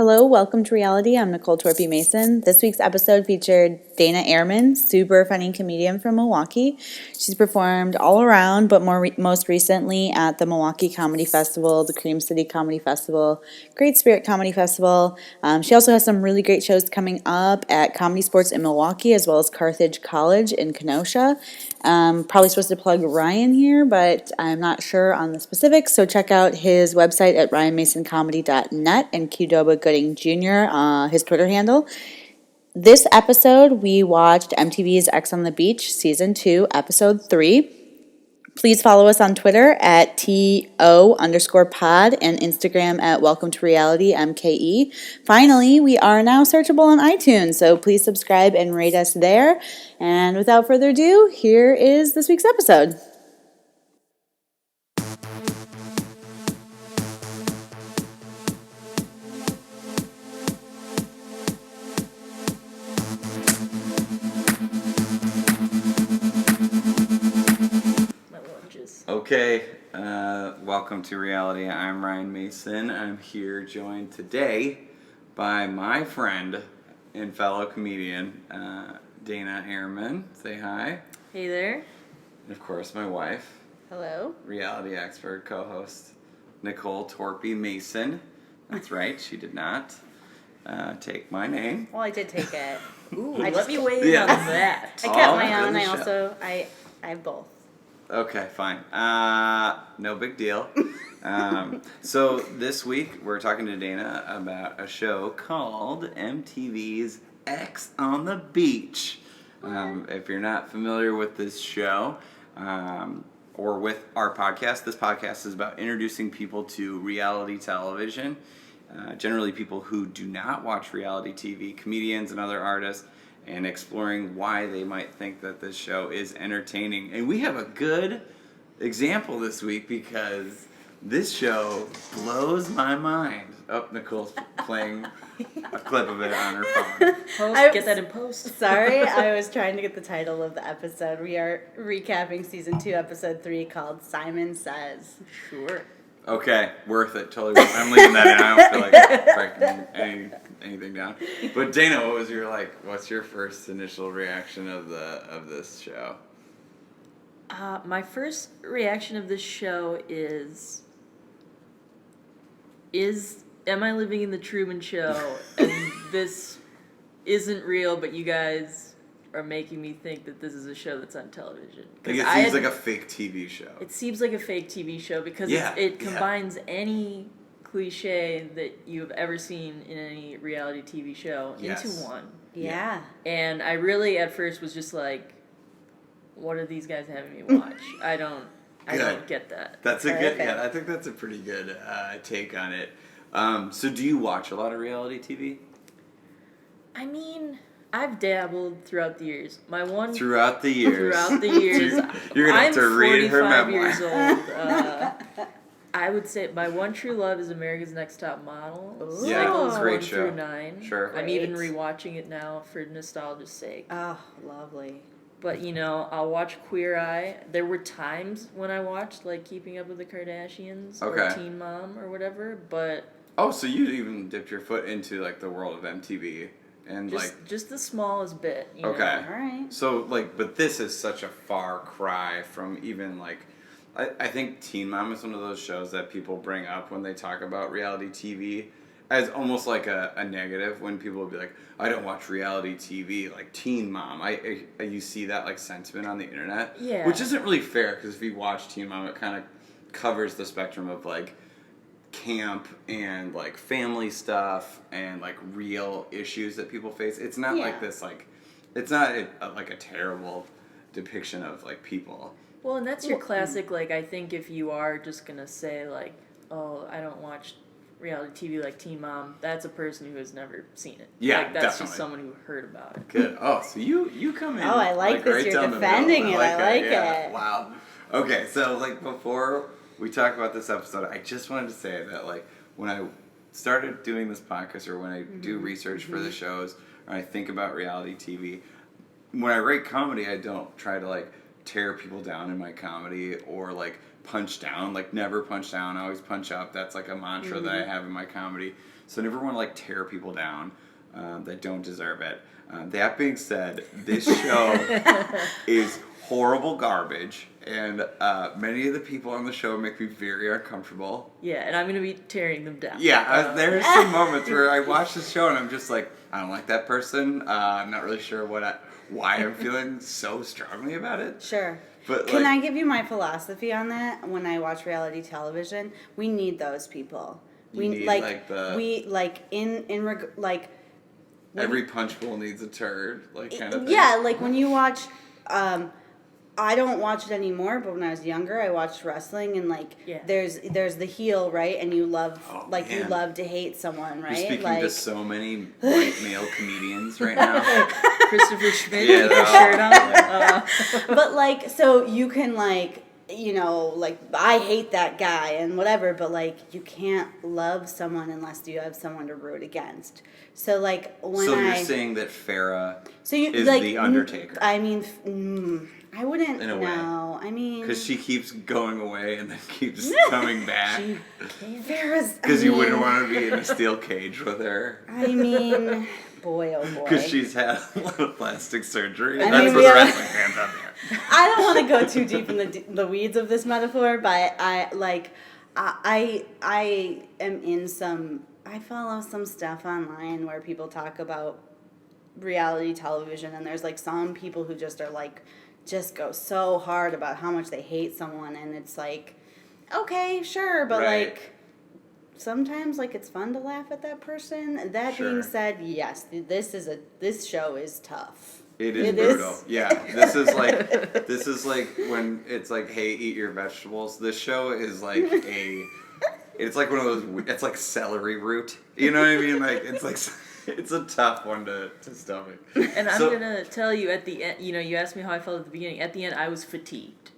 Hello, welcome to Reality. I'm Nicole Torpy Mason. This week's episode featured Dana Ehrmann, super funny comedian from Milwaukee. She's performed all around, but most recently at the Milwaukee Comedy Festival, the Cream City Comedy Festival, Great Spirit Comedy Festival. She also has some really great shows coming up at Comedy Sports in Milwaukee, as well as Carthage College in Kenosha. Probably supposed to plug Ryan here, but I'm not sure on the specifics, so check out his website at ryanmasoncomedy.net and Qdoba Gooding Jr., his Twitter handle. This episode, we watched MTV's X on the Beach, Season 2, Episode 3. Please follow us on Twitter at TO_pod and Instagram at Welcome to Reality MKE. Finally, we are now searchable on iTunes, so please subscribe and rate us there. And without further ado, here is this week's episode. Okay, welcome to Reality. I'm Ryan Mason. I'm here joined today by my friend and fellow comedian, Dana Ehrmann. Say hi. Hey there. And of course, my wife. Hello. Reality expert, co-host, Nicole Torpy Mason. That's right, she did not take my name. Well, I did take it. Ooh, Let me weigh in on that. I kept my own. I have both. Okay, fine. No big deal. So this week we're talking to Dana about a show called MTV's X on the Beach. If you're not familiar with this show or with our podcast, this podcast is about introducing people to reality television. Generally people who do not watch reality TV, comedians and other artists, and exploring why they might think that this show is entertaining. And we have a good example this week because this show blows my mind. Oh, Nicole's playing a clip of it on her phone. Get that in post. Sorry, I was trying to get the title of the episode. We are recapping Season 2, Episode 3, called Simon Says. Sure. Okay, worth it. Totally worth it. I'm leaving that in. I don't feel like breaking anything down. But Dana, what's your first initial reaction of this show? My first reaction of this show is am I living in the Truman Show and this isn't real, but you guys are making me think that this is a show that's on television? Like it seems like a fake TV show. It seems like a fake TV show because it combines any cliche that you've ever seen in any reality TV show into one. Yeah. And I really at first was just like, what are these guys having me watch? I don't get that. That's a good. Yeah, I think that's a pretty good take on it. So, do you watch a lot of reality TV? I mean, I've dabbled throughout the years. Throughout the years. You're gonna have to read her memoir. I'm 45 years old. I would say my one true love is America's Next Top Model. Ooh. Yeah, Cycles great 1 show. through 9. Sure. I'm even rewatching it now for nostalgia's sake. Oh, lovely. But, I'll watch Queer Eye. There were times when I watched, like, Keeping Up with the Kardashians or Teen Mom or whatever, but... Oh, so you even dipped your foot into, like, the world of MTV and, Just the smallest bit, Okay. All right. So, but this is such a far cry from even, I think Teen Mom is one of those shows that people bring up when they talk about reality TV as almost like a negative, when people will be like, I don't watch reality TV, like Teen Mom. You see that sentiment on the internet, yeah, which isn't really fair because if you watch Teen Mom, it kind of covers the spectrum of camp and family stuff and real issues that people face. It's not like this it's not a terrible depiction of people. Well, and that's your classic, I think if you are just going to say, oh, I don't watch reality TV like Teen Mom, that's a person who has never seen it. Yeah, that's definitely. just someone who heard about it. Good. Oh, so you come in. Oh, I like this. Right You're down defending the it. middle. I like yeah. it. Wow. Okay, so before we talk about this episode, I just wanted to say that when I started doing this podcast or when I do research for the shows or I think about reality TV, when I write comedy, I don't try to tear people down in my comedy or punch down, never punch down, always punch up. That's a mantra that I have in my comedy. So I never want to like tear people down that don't deserve it. That being said, this show is horrible garbage, and many of the people on the show make me very uncomfortable. Yeah, and I'm going to be tearing them down. Yeah, there's some moments where I watch this show and I'm just like, I don't like that person. I'm not really sure why I'm feeling so strongly about it. Sure. But Can I give you my philosophy on that? When I watch reality television, we need those people. Every punch bowl needs a turd, like kind of thing. Yeah, like when you watch, I don't watch it anymore, but when I was younger, I watched wrestling, and there's the heel, right? And you love you love to hate someone, right? You're speaking to so many white male comedians right now. Christopher Schmidt with your shirt on. But so you can I hate that guy and whatever, but you can't love someone unless you have someone to root against. So you're saying that Farrah is the Undertaker? I mean, I wouldn't. In a way. No, I mean, because she keeps going away and then keeps coming back. Farrah's. Because you wouldn't want to be in a steel cage with her. I mean, boy, oh boy. Because she's had a lot of plastic surgery. That's mean, what the wrestling fans out there. I don't want to go too deep in the weeds of this metaphor, but I am in some. I follow some stuff online where people talk about reality television, and there's some people who just are just go so hard about how much they hate someone, and it's okay, sure, but right. Sometimes it's fun to laugh at that person. That being said, yes, this show is tough. It is brutal. Yeah, this is like when it's hey, eat your vegetables. This show is it's like one of those. It's like celery root. You know what I mean? It's a tough one to stomach. And I'm gonna tell you at the end. You asked me how I felt at the beginning. At the end, I was fatigued.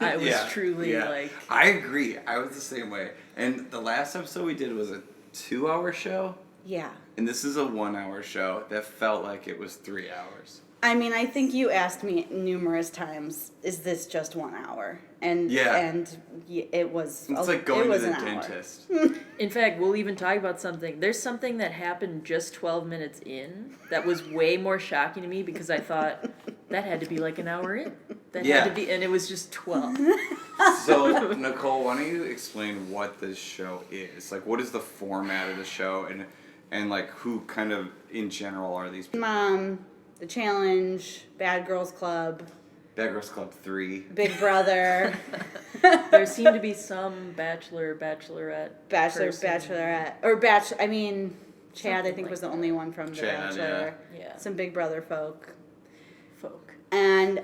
I was truly I agree. I was the same way. And the last episode we did was a 2-hour show. Yeah. And this is a 1-hour show that felt like it was 3 hours. I mean, I think you asked me numerous times, is this just 1 hour? And it was. It's like going to the dentist. In fact, we'll even talk about something. There's something that happened just 12 minutes in that was way more shocking to me because I thought that had to be an hour in. That had to be, and it was just 12. So, Nicole, why don't you explain what this show is? What is the format of the show, and who kind of in general are these people? The Challenge, Bad Girls Club. Bad Girls Club 3. Big Brother. There seemed to be some bachelorette. Bachelorette. Chad, I think, was the only one from The Bachelor. Yeah. Some Big Brother folk. And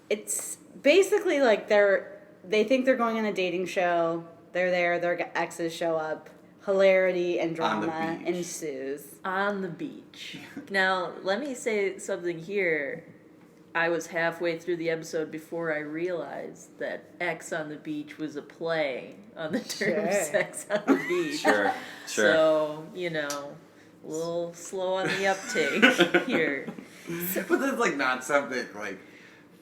it's basically they think they're going on a dating show. They're there, their exes show up. Hilarity and drama ensues. On the beach. Now, let me say something here. I was halfway through the episode before I realized that X on the Beach was a play on the term sex on the beach. Sure. So, a little slow on the uptake here. But that's not something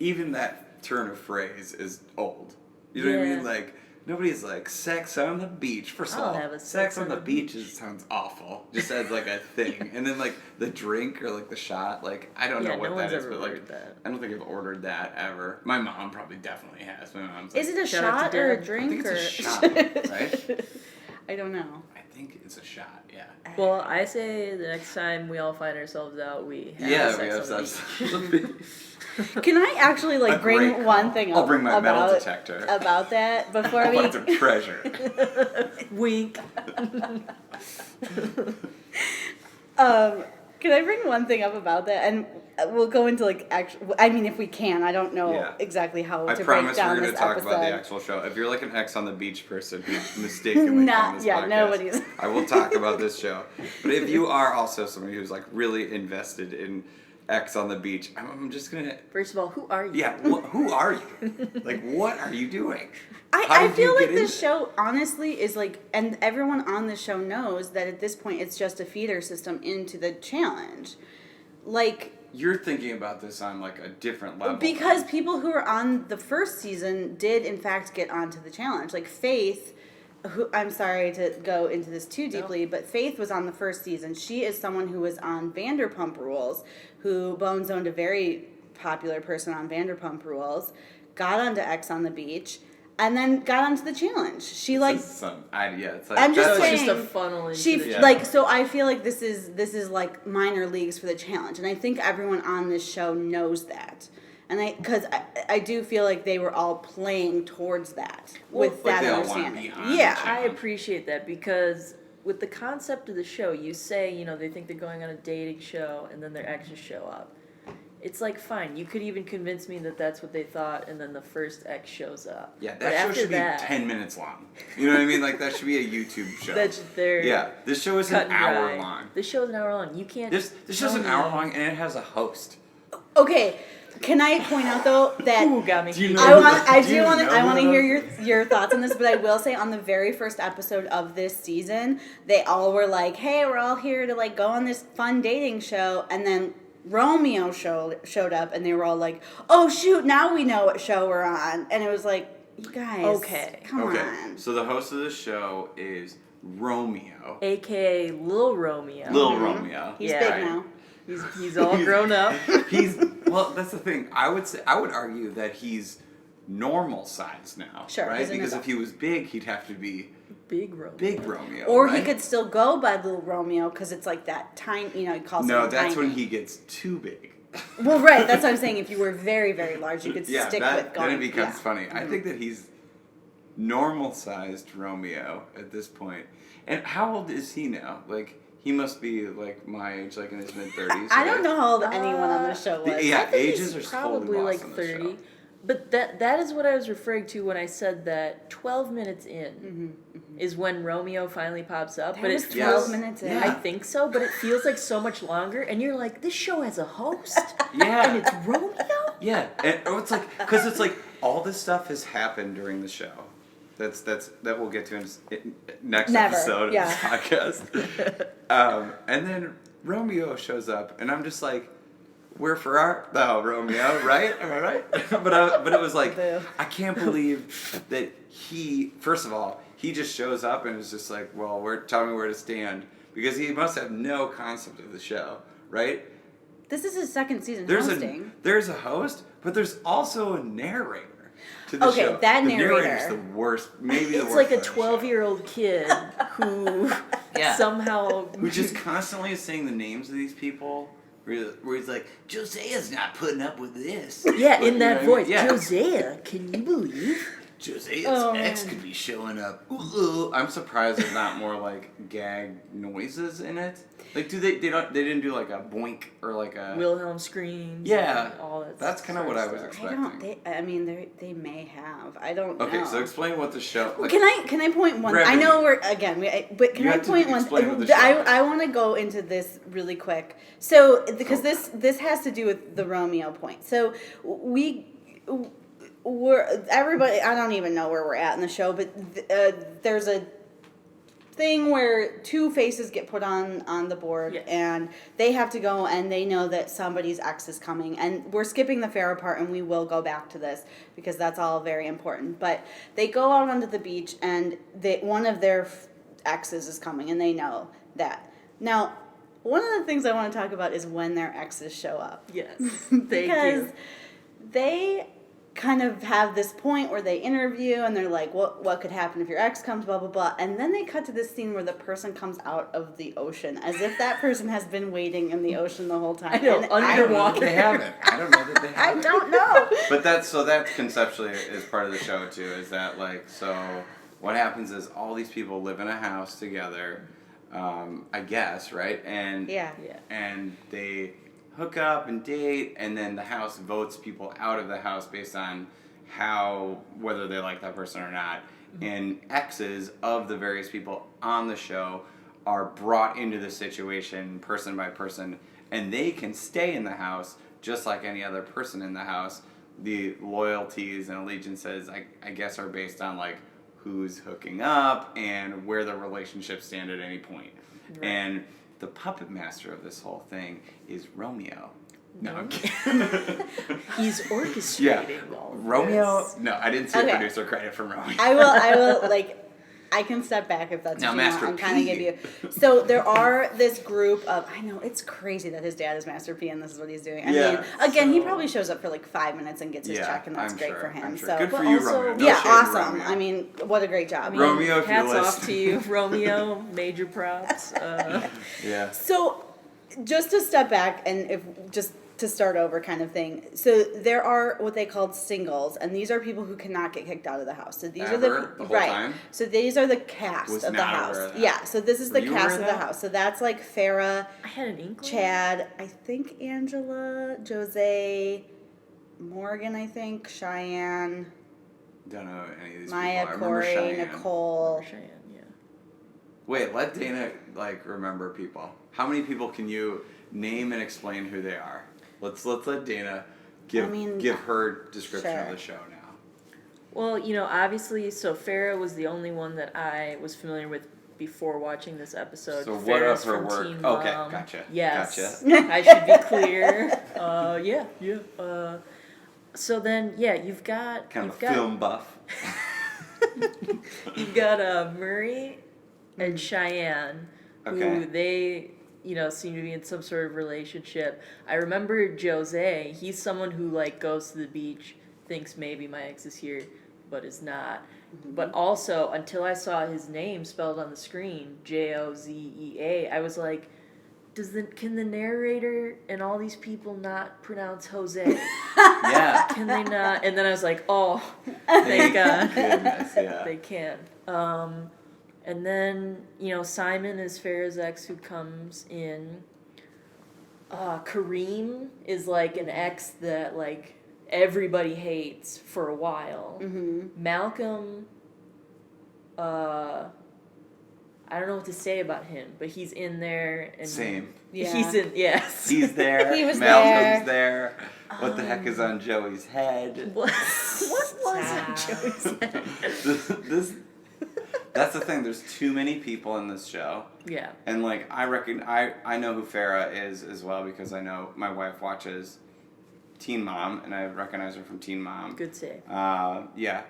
even that turn of phrase is old. You know what I mean? Nobody's sex on the beach. First of all, sex on the beach sounds awful. Just as a thing. And then the drink or the shot, I don't know what that is, but I don't think I've ordered that ever. My mom probably definitely has. My mom's is it a shot or a drink? I think it's a shot, right? I don't know. I think it's a shot, yeah. Well, I say the next time we all find ourselves out, we have sex on the beach. Can I actually bring one thing up? I'll bring my metal detector. About that before I'll find some treasure. Wink. Can I bring one thing up about that? And we'll go into if we can. I don't know exactly how to break down this episode. I promise we're going to talk about the actual show. If you're an X on the Beach person who mistakenly found this podcast, nobody's. I will talk about this show. But if you are also somebody who's really invested in X on the Beach, I'm just going to... First of all, who are you? Yeah, who are you? What are you doing? I feel this show, honestly, is and everyone on the show knows that at this point it's just a feeder system into the challenge. You're thinking about this on a different level. Because people who were on the first season did in fact get onto the challenge. Faith, who I'm sorry to go into this too deeply, but Faith was on the first season. She is someone who was on Vanderpump Rules, who Bones owned a very popular person on Vanderpump Rules, got onto X on the Beach, and then got onto the challenge. She like It's like I'm just So it's saying, just a funnel into she the Yeah. like so I feel like this is like minor leagues for the challenge, and I think everyone on this show knows that. And I do feel like they were all playing towards that with like that they all wanna understanding. be on the Yeah, challenge. I appreciate that because with the concept of the show, you say, they think they're going on a dating show and then their exes show up. It's like, fine, you could even convince me that that's what they thought and then the first ex shows up. Yeah, But that show after should be that, 10 minutes long. You know what I mean? Like, that should be a YouTube show. That's their Yeah, this show is cut an and hour dry. long. This show is an hour long. You can't. This show's tell an me- hour long, and it has a host. Okay, can I point out though that Ooh, got me. Do you know- I Do you want to know hear your thoughts on this, but I will say on the very first episode of this season, they all were like, "Hey, we're all here to like go on this fun dating show," and then Romeo showed up, and they were all like, "Oh shoot, now we know what show we're on," and it was like, "You guys, Okay. come Okay, on." so the host of the show is Romeo. AKA Lil Romeo. Lil Romeo. He's Yeah. big Right. now. He's all grown up. Well, that's the thing. I would argue that he's normal size now. Sure, Right? he's an Because adult. if he was big, he'd have to be Big Romeo. Big Romeo. Or right? he could still go by Little Romeo because it's like that tiny, he calls No, him that's tiny. when he gets too big. Well, right, that's what I'm saying. If you were very, very large, you could Yeah, stick with going. then it becomes yeah. funny. I think that he's normal-sized Romeo at this point. And how old is he now? Like, he must be like my age, like in his mid-30s. I don't know how old anyone on the show was. Yeah, I think ages he's are totally probably lost like on this 30. show. But that is what I was referring to when I said that 12 minutes in is when Romeo finally pops up. That but was it 12 feels, minutes in. I think so, but it feels like so much longer. And you're like, this show has a host? Yeah. And it's Romeo? Yeah, and it's like, because it's like all this stuff has happened during the show. That we'll get to in next Never, episode yeah. of the podcast. And then Romeo shows up, and I'm just like, "We're for art, though, Romeo, right? Am I right?" but it was like, Boo. I can't believe that he. First of all, he just shows up and is just like, "Well, tell me where to stand," because he must have no concept of the show, right? This is his second season There's hosting. a host, but there's also a narrator to the Okay, show. that the narrator. narrator's the worst, maybe the It's worst. like a part of the show. 12-year-old kid who Yeah. somehow... Who just constantly is saying the names of these people. Where he's like, Josea's not putting up with this. Yeah, Like, in you that know what I mean? voice. Yeah. Josiah, can you believe? Josea's Oh, ex man. could be showing up. Ooh. I'm surprised there's not more like gag noises in it. Like, they didn't do like a boink or like a. Wilhelm screams. Yeah, and all that that's kinda sort what of I was stuff. expecting. I mean, they may have. I don't Okay, know. so explain what the show. Like, Can I point one? Brevity. I know we're but can You I have to point one? explain what the show I is. want to go into this really quick. So because this has to do with the Romeo point. So we're everybody. I don't even know where we're at in the show, but there's a thing where two faces get put on the board, Yes. and they have to go, and they know that somebody's ex is coming, and we're skipping the Farrah part, and we will go back to this because that's all very important. But they go out onto the beach, and one of their exes is coming, and they know that. Now, one of the things I want to talk about is when their exes show up. Yes, thank Because you. they kind of have this point where they interview and they're like, what could happen if your ex comes, blah, blah, blah. And then they cut to this scene where the person comes out of the ocean as if that person has been waiting in the ocean the whole time. I know, And I don't know that underwater. they haven't. I don't know that they I haven't. don't know. But that's conceptually is part of the show too. Is that like so? What happens is all these people live in a house together, I guess, right? And Yeah. and they hook up and date, and then the house votes people out of the house based on whether they like that person or not. And exes of the various people on the show are brought into the situation person by person, and they can stay in the house just like any other person in the house. The loyalties and allegiances, I guess, are based on like who's hooking up and where the relationships stand at any point. Right. And the puppet master of this whole thing is Romeo. No, I'm kidding. He's orchestrating Yeah. all of Romeo. this. No, I didn't see Okay. producer credit from Romeo. I will like I can step back if that's Now, what you Master want. I'm kind of P. give you. So there are this group of. I know it's crazy that his dad is Master P and this is what he's doing. I Yeah, mean, again, he so- probably shows up for like 5 minutes and gets his Yeah, check, and that's I'm great sure, for him. I'm sure. So, Good for But you, also- Romeo. No yeah, shade to awesome. Romeo. I mean, what a great job. I mean, Romeo, if you're hats off to listening. you, Romeo. Major props. Yeah. So, just to step back and if just to start over kind of thing. So there are what they called singles, and these are people who cannot get kicked out of the house. So these are Ever? The whole right. time? So these are the cast Was of the not house. aware of that. Yeah. So this is Were the you cast aware of of the that? house. So that's like Farrah, I had an inkling. Chad, I think Angela, Jose, Morgan, I think Cheyenne, Don't know any of these Maya, people. I remember Corey, Cheyenne. Nicole. Cheyenne, yeah. Wait, let Dana remember people. How many people can you name and explain who they are? Let's let Dana give her description sure. of the show now. Well, obviously, so Farrah was the only one that I was familiar with before watching this episode. So what Farrah's of her from work? Teen Okay, Mom. gotcha. Yes. Gotcha. I should be clear. Yeah. So then, yeah, you've got Kind of a film buff. You've got Murray and Cheyenne, who Okay. they seem to be in some sort of relationship. I remember Jose. He's someone who goes to the beach, thinks maybe my ex is here, but is not. But also, until I saw his name spelled on the screen, Jozea, I was like, can the narrator and all these people not pronounce Jose? Yeah. Can they not? And then I was like, oh, thank God. Goodness, yeah. They can. And then, Simon is Farrah's ex who comes in. Kareem is an ex that everybody hates for a while. Mm-hmm. Malcolm, I don't know what to say about him, but he's in there. And Same. Yeah. He's in, yes. He's there. He was Malcolm's there. What the heck is on Joey's head? What was it, Joey's head? this That's the thing. There's too many people in this show. Yeah. And I know who Farrah is as well because I know my wife watches Teen Mom and I recognize her from Teen Mom. Good save. Yeah.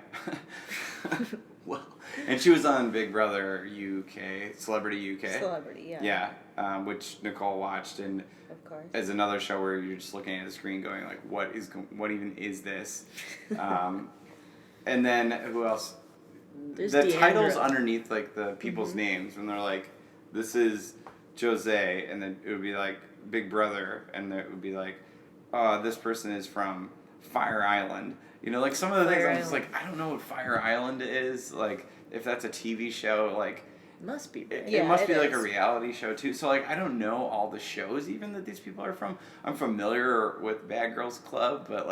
Well, and she was on Big Brother UK, Celebrity UK. Celebrity, yeah. Yeah, which Nicole watched, and Of course. as another show where you're just looking at the screen going what even is this? And then who else? There's The Deandra. titles underneath the people's names when they're like, this is Jose, and then it would be Big Brother, and it would be this person is from Fire Island. Some of the things Fire I'm just Island. I don't know what Fire Island is. If that's a TV show, Must be big. it must it be a is. reality show too. So I don't know all the shows even that these people are from. I'm familiar with Bad Girls Club, but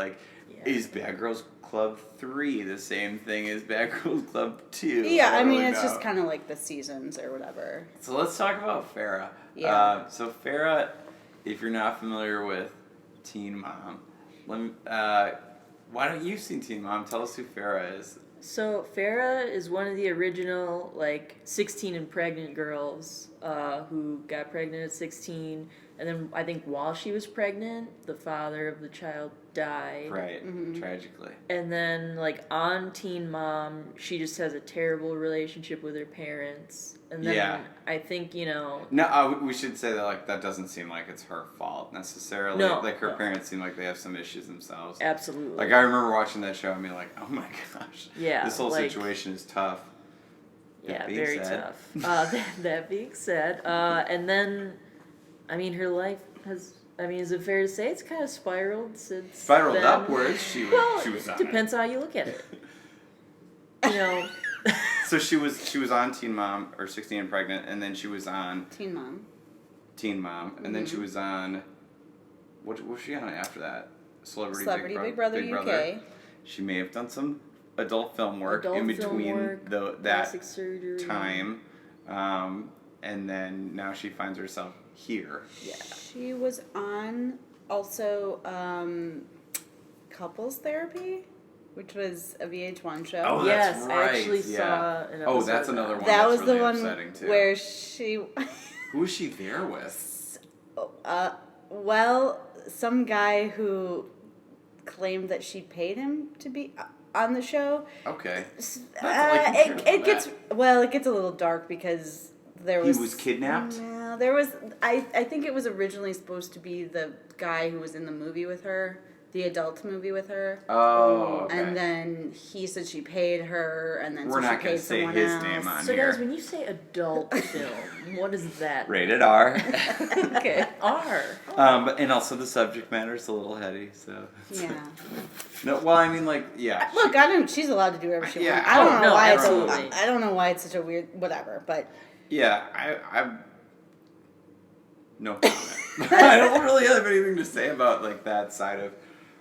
is Bad Girls Club 3 the same thing as Bad Girls Club 2? Yeah, I don't mean, really it's just know. kind of like the seasons or whatever. So let's talk about Farrah. Yeah. So Farrah, if you're not familiar with Teen Mom, why don't you see Teen Mom? Tell us who Farrah is. So Farrah is one of the original 16 and pregnant girls who got pregnant at 16, and then I think while she was pregnant, the father of the child died. Right, Mm-hmm. tragically. And then on Teen Mom, she just has a terrible relationship with her parents. And then Yeah. I think, No, we should say that that doesn't seem like it's her fault necessarily. No, her no. parents seem like they have some issues themselves. absolutely. I remember watching that show and being like, oh my gosh, Yeah, this whole situation is tough. Yeah, That being very said- tough. That being said, and then, I mean, her life has. I mean, is it fair to say it's kind of spiraled since? Spiraled then? upwards. She was on depends how you look at it. So she was on Teen Mom or 16 and Pregnant, and then she was on Teen Mom. Teen Mom, and then she was on. What was she on after that? Celebrity Big Brother UK. She may have done some adult film work Adult in film between work, that plastic surgery. time, and then now she finds herself here. Yeah. She was on also Couples Therapy, which was a VH1 show. Oh, Yes, that's I right. actually yeah. saw an Oh, episode that's of another that. one. That that's was really the one upsetting too. where she, Who was she there with? well, some guy who claimed that she paid him to be. on the show. Okay. It gets a little dark because he was kidnapped? No, there was. I think it was originally supposed to be the guy who was in the movie with her, the adult movie with her. Oh, okay. And then he said she paid her, and then we're not going to say his name on so here. guys, when you say adult film, what is that? Rated R. Okay, R. And also the subject matter is a little heady, so. Yeah. No, well, I mean, like, yeah. Look, I don't. She's allowed to do whatever she Yeah. wants. I don't know why absolutely. I don't know why it's such a weird whatever, but. Yeah, I'm no comment. I don't really have anything to say about like that side of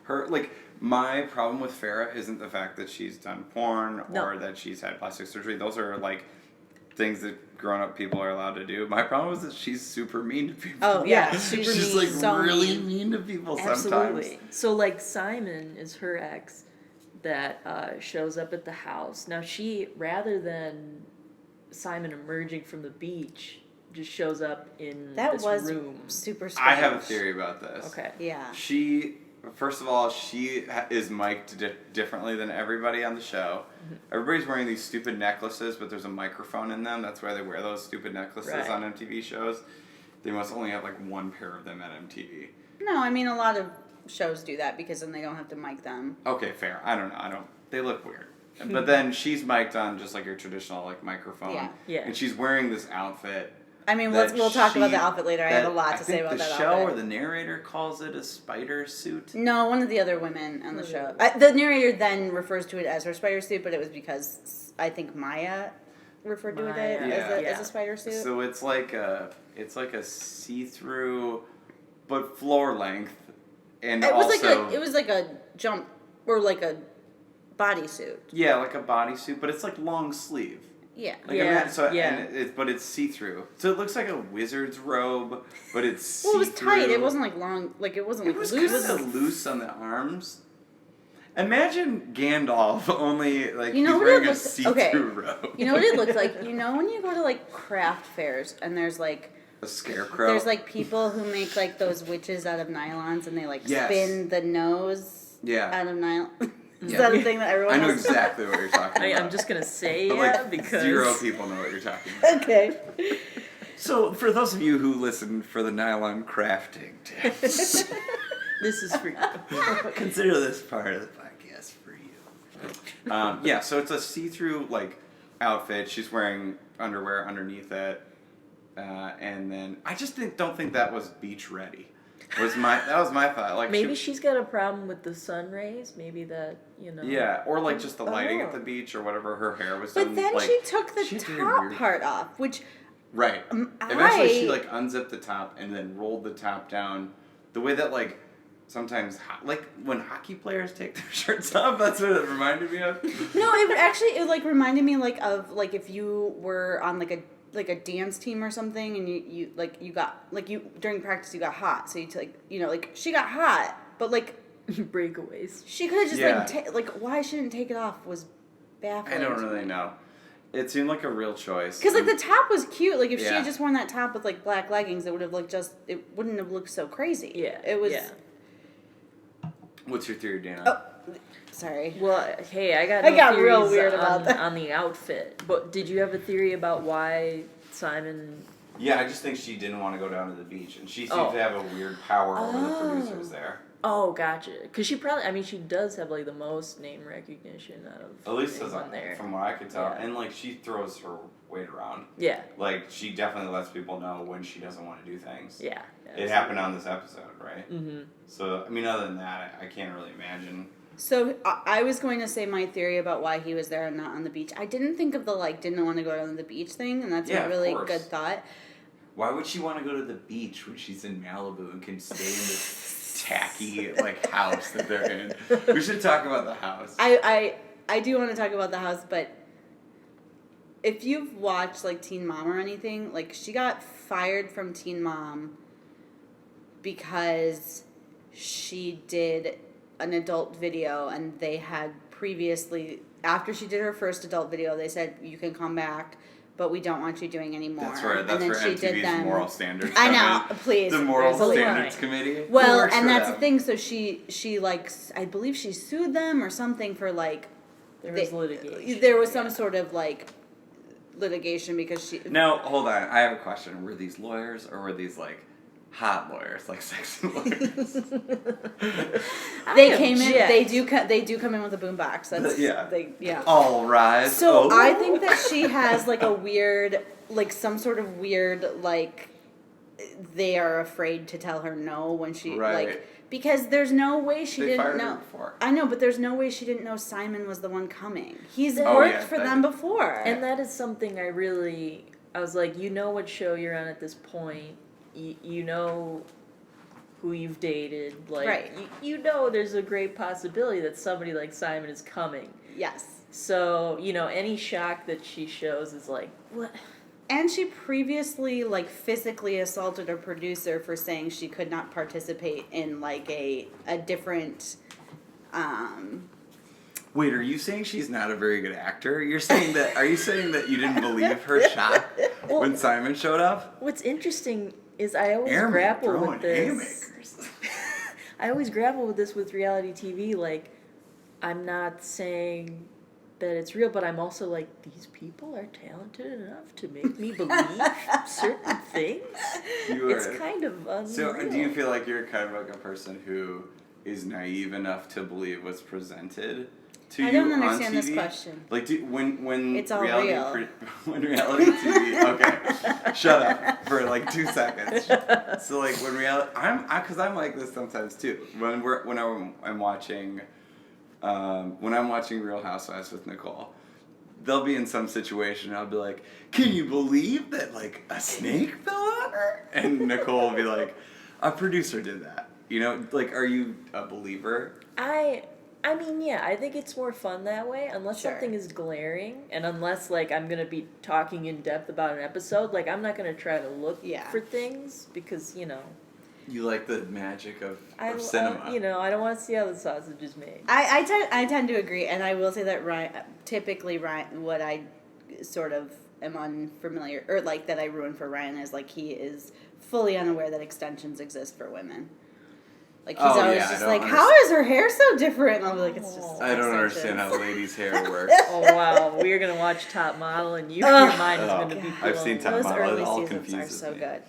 her. Like my problem with Farrah isn't the fact that she's done porn or that she's had plastic surgery. Those are like things that grown-up people are allowed to do. My problem is that she's super mean to people. Oh yeah, she's like so really mean to people Absolutely. sometimes. So like Simon is her ex that shows up at the house. Now she, rather than Simon emerging from the beach, just shows up in this room. Super strange. I have a theory about this. Okay. Yeah. First of all, she is mic'd differently than everybody on the show. Mm-hmm. Everybody's wearing these stupid necklaces, but there's a microphone in them. That's why they wear those stupid necklaces on MTV shows. They must only have like one pair of them at MTV. No, I mean a lot of shows do that because then they don't have to mic them. Okay, fair. I don't know. They look weird. But then she's mic'd on just like your traditional like microphone. Yeah. Yeah. And she's wearing this outfit. I mean, we'll talk about the outfit later. I have a lot to say about that outfit. The show or the narrator calls it a spider suit. No, one of the other women on the show. The narrator then refers to it as her spider suit, but it was because I think Maya referred to it as a spider suit. So it's like a see-through, but floor length, and it also was like a jump or like a bodysuit. Yeah, like a bodysuit, but it's like long sleeve. Yeah. But it's see-through, so it looks like a wizard's robe, but it's see-through. Well, it was tight. It wasn't like long. Like it wasn't. It was kind of loose on the arms. Imagine Gandalf only like he's wearing a see-through robe. You know what it looks like? You know when you go to like craft fairs and there's like a scarecrow. There's like people who make like those witches out of nylons and they like spin the nose out of nylon. Is that a thing that everyone I know knows? exactly what you're talking about. I'm just going to say because 0 people know what you're talking about. Okay. So, for those of you who listen for the nylon crafting tips, this is for you. Consider this part of the podcast for you. So it's a see-through like outfit. She's wearing underwear underneath it, and then I just don't think that was beach ready. That was my thought. Like maybe she's got a problem with the sun rays. Maybe that Yeah, or like just the lighting at the beach or whatever. Her hair was done. But then like, she took the top part off, which right. Eventually, she like unzipped the top and then rolled the top down. The way that like sometimes like when hockey players take their shirts off. That's what it reminded me of. No, it like reminded me like of like if you were on like a dance team or something, and you got during practice you got hot, so you she got hot, but like breakaways. She could have just why she didn't take it off was baffling. I don't really know. It seemed like a real choice. Because like the top was cute. Like if she had just worn that top with like black leggings, it would have it wouldn't have looked so crazy. Yeah, it was. Yeah. What's your theory, Dana? Oh, sorry. Well, hey, I got real weird about that on the outfit. But did you have a theory about why Simon? Yeah, I just think she didn't want to go down to the beach, and she seemed to have a weird power over the producers there. Oh, gotcha. Because she probably, she does have like the most name recognition out of at least there. From what I could tell, and like she throws her weight around. Yeah. Like she definitely lets people know when she doesn't want to do things. Yeah. It happened on this episode, right? Mm-hmm. So other than that, I can't really imagine. So I was going to say my theory about why he was there and not on the beach. I didn't think of the didn't want to go down to the beach thing, and that's a really good thought. Why would she want to go to the beach when she's in Malibu and can stay in this tacky house that they're in? We should talk about the house. I do want to talk about the house, but if you've watched Teen Mom or anything, she got fired from Teen Mom because she did an adult video, and they had previously, after she did her first adult video, they said, you can come back, but we don't want you doing anymore. That's right. That's where MTV's moral standards I know, please. The moral standards committee. Well, and that's the thing. So she I believe she sued them or something for There was litigation. There was some sort of like litigation because she. No, hold on. I have a question. Were these lawyers or were these like hot lawyers, like sexy lawyers? They came in. They do come in with a boombox. That's yeah. All rise. So I think that she has like a weird, like some sort of weird, like they are afraid to tell her no when she like. Because there's no way she didn't know. I know, but there's no way she didn't know Simon was the one coming. He's worked for them before. And that is something I was like, you know what show you're on at this point. You know who you've dated. Like, you know there's a great possibility that somebody like Simon is coming. Yes. So, any shock that she shows is like, what? And she previously, like, physically assaulted a producer for saying she could not participate in, like, a different, Wait, are you saying she's not a very good actor? Are you saying that you didn't believe her shot when Simon showed up? What's interesting is I always grapple with this. Haymakers. I always grapple with this with reality TV. Like, I'm not saying that it's real, but I'm also like, these people are talented enough to make me believe certain things. It's kind of unreal. So, do you feel like you're kind of like a person who is naive enough to believe what's presented to you on TV? I don't understand this question. Like, when it's all real. When reality TV, okay, shut up for like 2 seconds. So, like, when reality, because I'm like this sometimes too. When I'm watching Real Housewives with Nicole, they'll be in some situation and I'll be like, can you believe that like a snake fell on her? And Nicole will be like, a producer did that. Like, are you a believer? I mean, yeah, I think it's more fun that way, unless something is glaring, and unless, like, I'm going to be talking in depth about an episode, like, I'm not going to try to look for things, because, You like the magic of cinema. I don't want to see how the sausage is made. I tend to agree, and I will say that typically what I sort of am unfamiliar, or like that I ruin for Ryan is like he is fully unaware that extensions exist for women. Like he's always just like, how is her hair so different? And I'll be like, it's just. I don't understand how ladies' hair works. Oh wow, we are gonna watch Top Model, and your mind is gonna be blown. I've seen Top Model. It all confuses me. Those confuses are so me. good.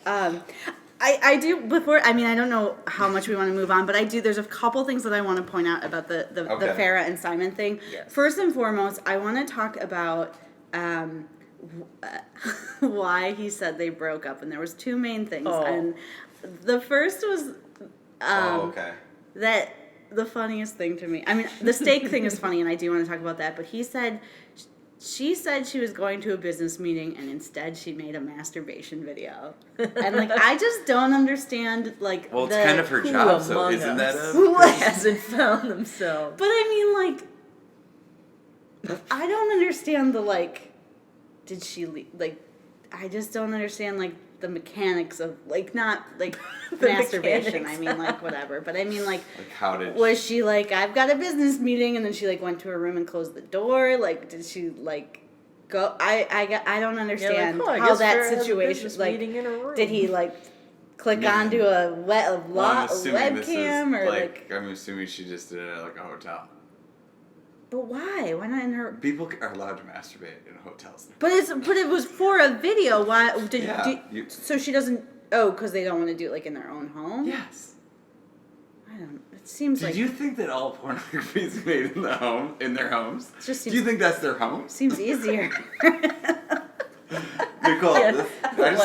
I do before. I mean, I don't know how much we want to move on, but I do. There's a couple things that I want to point out about the Farrah and Simon thing. Yes. First and foremost, I want to talk about why he said they broke up, and there was two main things, and the first was that the funniest thing to me. I mean, the steak thing is funny, and I do want to talk about that. But he said. She said she was going to a business meeting, and instead she made a masturbation video. And, like, I just don't understand, like, well, it's kind of her job, so isn't that who hasn't found themselves? But, I mean, like, I don't understand the, like, did she, like, I just don't understand, like, the mechanics of, like, not, like, masturbation. Mechanics. I mean, like, whatever. But, I mean, like how did... Was she, like, I've got a business meeting, and then she, like, went to her room and closed the door? Like, did she, like, go... I don't understand how that situation... Like, did he, like, click onto a webcam? Or, like... I'm assuming she just did it at, like, a hotel. But why? Why not in her... People are allowed to masturbate in hotels. But it was for a video. Why so she doesn't... Oh, because they don't want to do it, like, in their own home? Yes. I don't... It seems like... Do you think that all pornography is made in their homes? Just do you think that's their home? Seems easier. Nicole, I just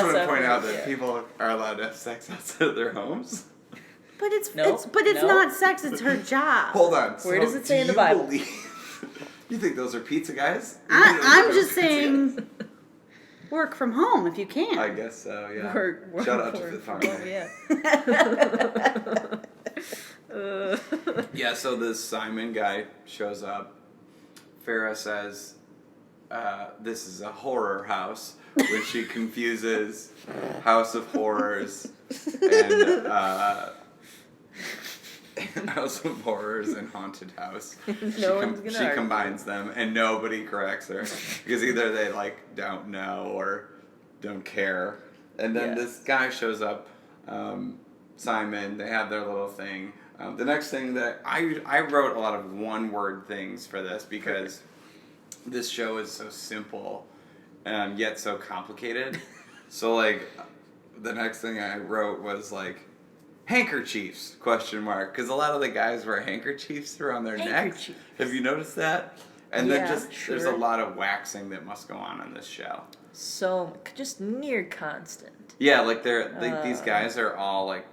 want to point out that people are allowed to have sex outside of their homes. But it's not sex, it's her job. Hold on. Where does it say in the Bible? You think those are pizza guys? I'm just saying, work from home if you can. I guess so, yeah. Work Shout out to Fifth Harmony. Yeah. Yeah, so this Simon guy shows up. Farrah says, this is a horror house, when she confuses House of Horrors and House of Horrors and Haunted House. She combines them, and nobody corrects her because either they like don't know or don't care. And then this guy shows up, Simon. They have their little thing. The next thing that I wrote a lot of one-word things for this because this show is so simple, yet so complicated. So like, the next thing I wrote was like, handkerchiefs, question mark, because a lot of the guys wear handkerchiefs around their necks. Handkerchiefs. Have you noticed that? And then Yeah, just, there's a sure. lot of waxing that must go on this show. So, just near constant. Yeah, like these guys are all like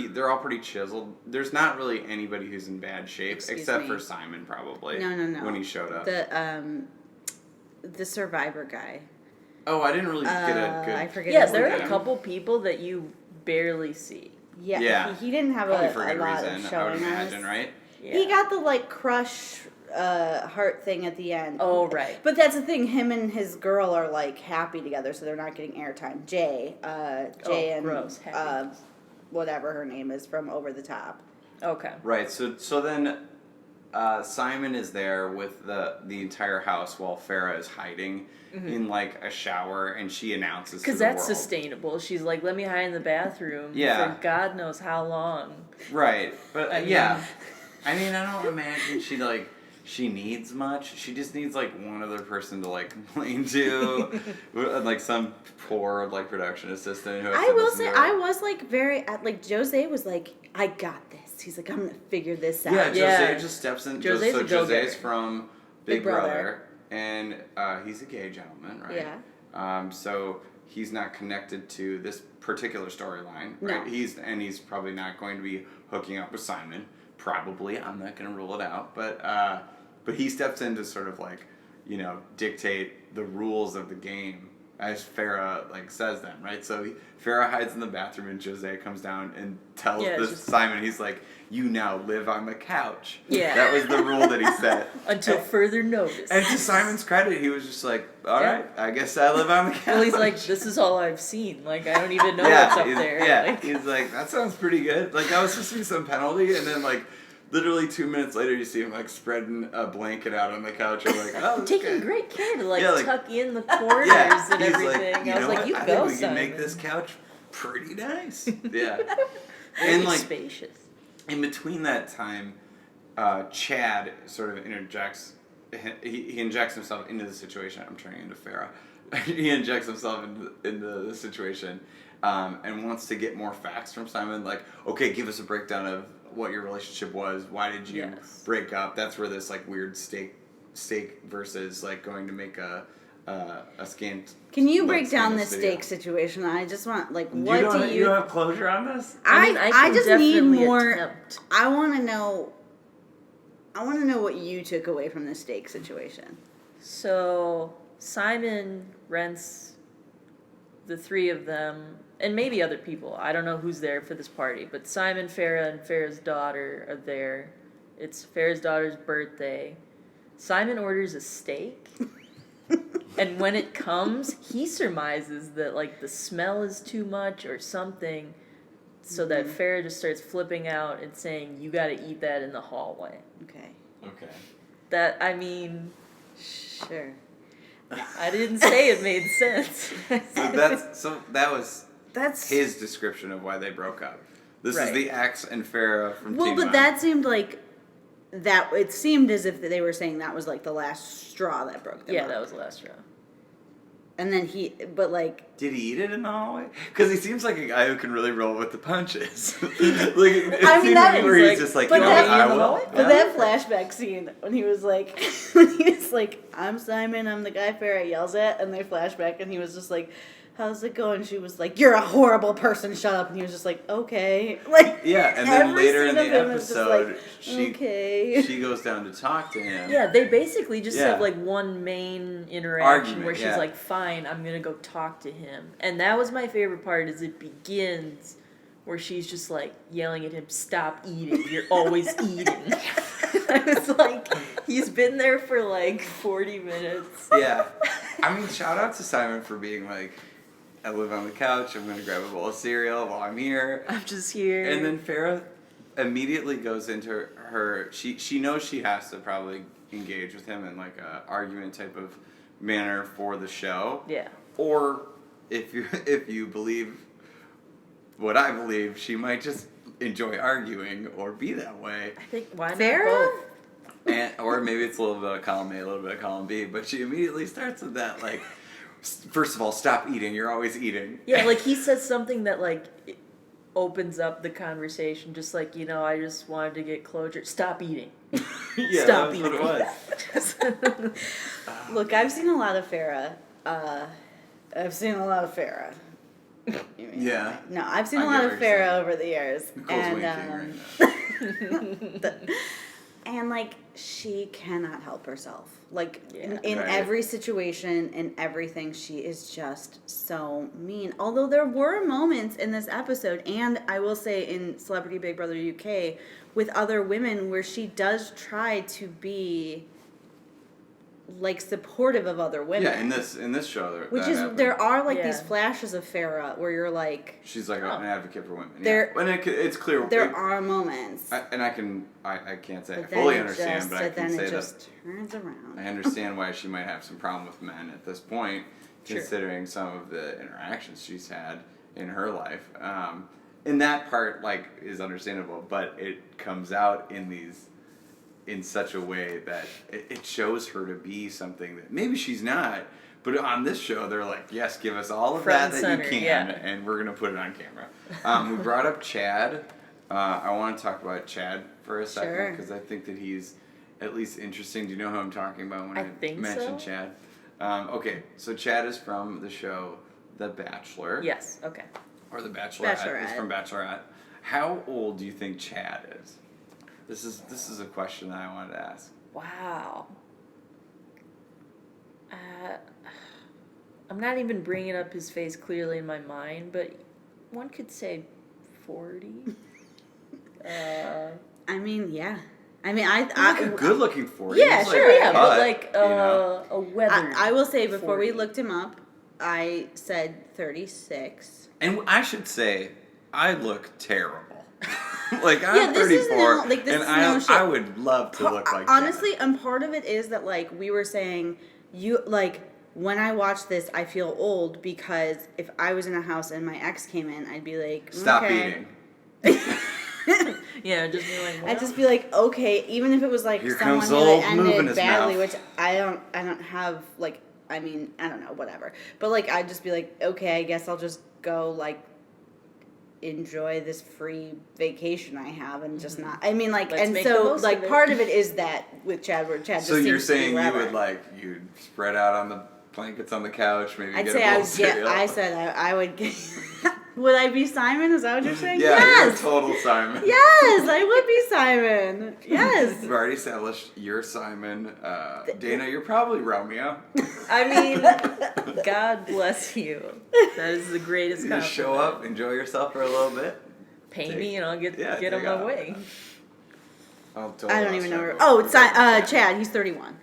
they're all pretty chiseled. There's not really anybody who's in bad shape, Excuse except me. for Simon probably. No. When he showed up. The Survivor guy. Oh, I didn't really get a good... I forget Yeah, his there are name. a couple people that you barely see. Yeah, Yeah. He didn't have Probably a for good lot reason, of I would showing imagine, us. right? Yeah. He got the like crush heart thing at the end. Oh, right. But that's the thing. Him and his girl are like happy together, so they're not getting airtime. Jay and gross, happy. whatever her name is from Over the Top. Okay. Right, so then Simon is there with the entire house while Farrah is hiding in like a shower, and she announces to Because the that's world. sustainable. She's like, let me hide in the bathroom Yeah. for God knows how long. Right, but I mean- yeah. I mean, I don't imagine she needs much. She just needs like one other person to like complain to, like some poor like production assistant who has I to will listen say, to her. I was like like Jose was like, I got this. He's like, I'm gonna figure this out. Yeah, Jose Yeah. just steps in. Jose's so a go-getter. Jose's from Big Big Brother, Brother. and he's a gay gentleman, right? Yeah. So he's not connected to this particular storyline, right? No. He's probably not going to be hooking up with Simon. Probably, I'm not going to rule it out, but he steps in to sort of like, dictate the rules of the game as Farrah like says them, right? So Farrah hides in the bathroom and Jose comes down and tells Yeah, it's this just- Simon, he's like, you now live on the couch. Yeah. That was the rule that he set. Until further notice. And to Simon's credit, he was just like, all Yeah. right, I guess I live on the couch. Well, he's like, this is all I've seen. Like, I don't even know what's up there. Yeah, Like, he's like, that sounds pretty good. Like, that was supposed to be some penalty, and then, like, literally 2 minutes later, you see him, like, spreading a blanket out on the couch. You're like, oh, that's taking good. great care to, like, Yeah, like- tuck in the corners Yeah, and he's everything. like, you I was know like, what? you I go, think we can make Simon. this couch pretty nice. Yeah. Very And, like, spacious. in between that time, Chad sort of interjects. He injects himself into the situation. I'm turning into Farrah. He injects himself into the situation, and wants to get more facts from Simon. Like, okay, give us a breakdown of what your relationship was. Why did you Yes. break up? That's where this like weird steak versus like going to make a scant. Can you like, break down scandalous this video. steak situation? I just want like You what don't, do you don't have closure on this? I mean, I can just need definitely more. attempt. I want to know. I want to know what you took away from the steak situation. So Simon rents the three of them, and maybe other people. I don't know who's there for this party, but Simon, Farrah, and Farrah's daughter are there. It's Farrah's daughter's birthday. Simon orders a steak, and when it comes, he surmises that like the smell is too much or something, so that Farrah just starts flipping out and saying, "You got to eat that in the hallway." Okay. Okay. That, I mean, Sure. I didn't say it made sense. So that was That's his description of why they broke up. This is Right. the ex and Farrah from well, Teen but Mom. that seemed like that. It seemed as if they were saying that was like the last straw that broke them Yeah, up. that was the last row. And then but like Did he eat it in the hallway? Because he seems like a guy who can really roll with the punches. like, it I mean, seemed that to me is where he's like- just like, but you know that- what, I in the will. hallway? But that flashback scene when he was like, I'm Simon, I'm the guy Farrah yells at, and they flashback, and he was just like, how's it going? She was like, you're a horrible person, shut up. And he was just like, okay. Like, Yeah, and then every later in scene the of him is just episode, like, okay. she goes down to talk to him. Yeah, they basically just Yeah. have like one main interaction Argument, where she's yeah. like, "Fine, I'm gonna go talk to him," and that was my favorite part. Is it begins where she's just like yelling at him, "Stop eating! You're always eating." I was like, he's been there for like 40 minutes. Yeah. I mean, shout out to Simon for being like, I live on the couch, I'm going to grab a bowl of cereal while I'm here. I'm just here. And then Farrah immediately goes into her. She knows she has to probably engage with him in like a argument type of manner for the show. yeah, Or if you believe what I believe, she might just enjoy arguing or be that way. I think why not Farrah? both? or maybe it's a little bit of column A, a little bit of column B, but she immediately starts with that, like, first of all, stop eating. You're always eating. Yeah, like he says something that like opens up the conversation, just like, I just wanted to get closure. Stop eating. Yeah, Stop that's eating. what it was. Look, I've seen a lot of Farrah. I've seen a lot of Farrah. Yeah. No, I've seen I a get lot what of you're saying. Farrah over the years. Nicole's winking right now. And like she cannot help herself. Like in Right. every situation and everything, she is just so mean. Although there were moments in this episode, and I will say in Celebrity Big Brother UK with other women, where she does try to be like supportive of other women. Yeah, in this show, Which that is happened. there are like these Yeah. flashes of Farrah where you're like, She's like an advocate for women. There- Yeah. And it's clear. there are moments. I can't say I But then fully it understand, just- but I can then say it that just turns around. I understand why she might have some problem with men at this point, Sure. considering some of the interactions she's had in her life. And that part, like, is understandable, but it comes out in such a way that it shows her to be something that maybe she's not. But on this show, they're like, yes, give us all of Front that and you center, can, yeah. and we're going to put it on camera. We brought up Chad. I want to talk about Chad for a second, Sure. because I think that he's at least interesting. Do you know who I'm talking about when I I think mention so. Chad? Okay, so Chad is from the show The Bachelor. Yes, okay. Or The Bachelorette. Bachelorette. He's from Bachelorette. How old do you think Chad is? This is a question that I wanted to ask. Wow. I'm not even bringing up his face clearly in my mind, but one could say 40. I mean, yeah. I mean, He's like a good-looking 40. Yeah, He's sure, like Yeah, cut, but like you know? a weathered. I will say before 40. we looked him up, I said 36. And I should say, I look terrible. Like, I'm Yeah, this is 34, no- like, this and is no shit. I would love to look like Honestly, Chad. and part of it is that like we were saying, you like when I watch this, I feel old because if I was in a house and my ex came in, I'd be like, Stop okay. eating. Yeah, just be like, I'd just be like, okay, even if it was like Here someone comes who old had moving ended his badly, mouth. which I don't have like. I mean, I don't know, whatever. But like, I'd just be like, okay, I guess I'll just go like enjoy this free vacation I have and just not. I mean, like, Let's and make the so most like of it. part of it is that with Chad, where Chad just So you're seems to be saying you wherever. would like you'd spread out on the blankets on the couch, maybe I'd get say a I bowl would of get. cereal? I said I would get. Would I be Simon? Is that what you're saying? Yeah, Yes. you're total Simon. Yes, I would be Simon. Yes. We've already established you're Simon. Dana, you're probably Romeo. I mean, God bless you. That is the greatest You compliment. just show up, enjoy yourself for a little bit. Pay me and I'll get take on my off. way. I'll totally I don't lost even know. track Where, of oh, it. Chad. He's 31.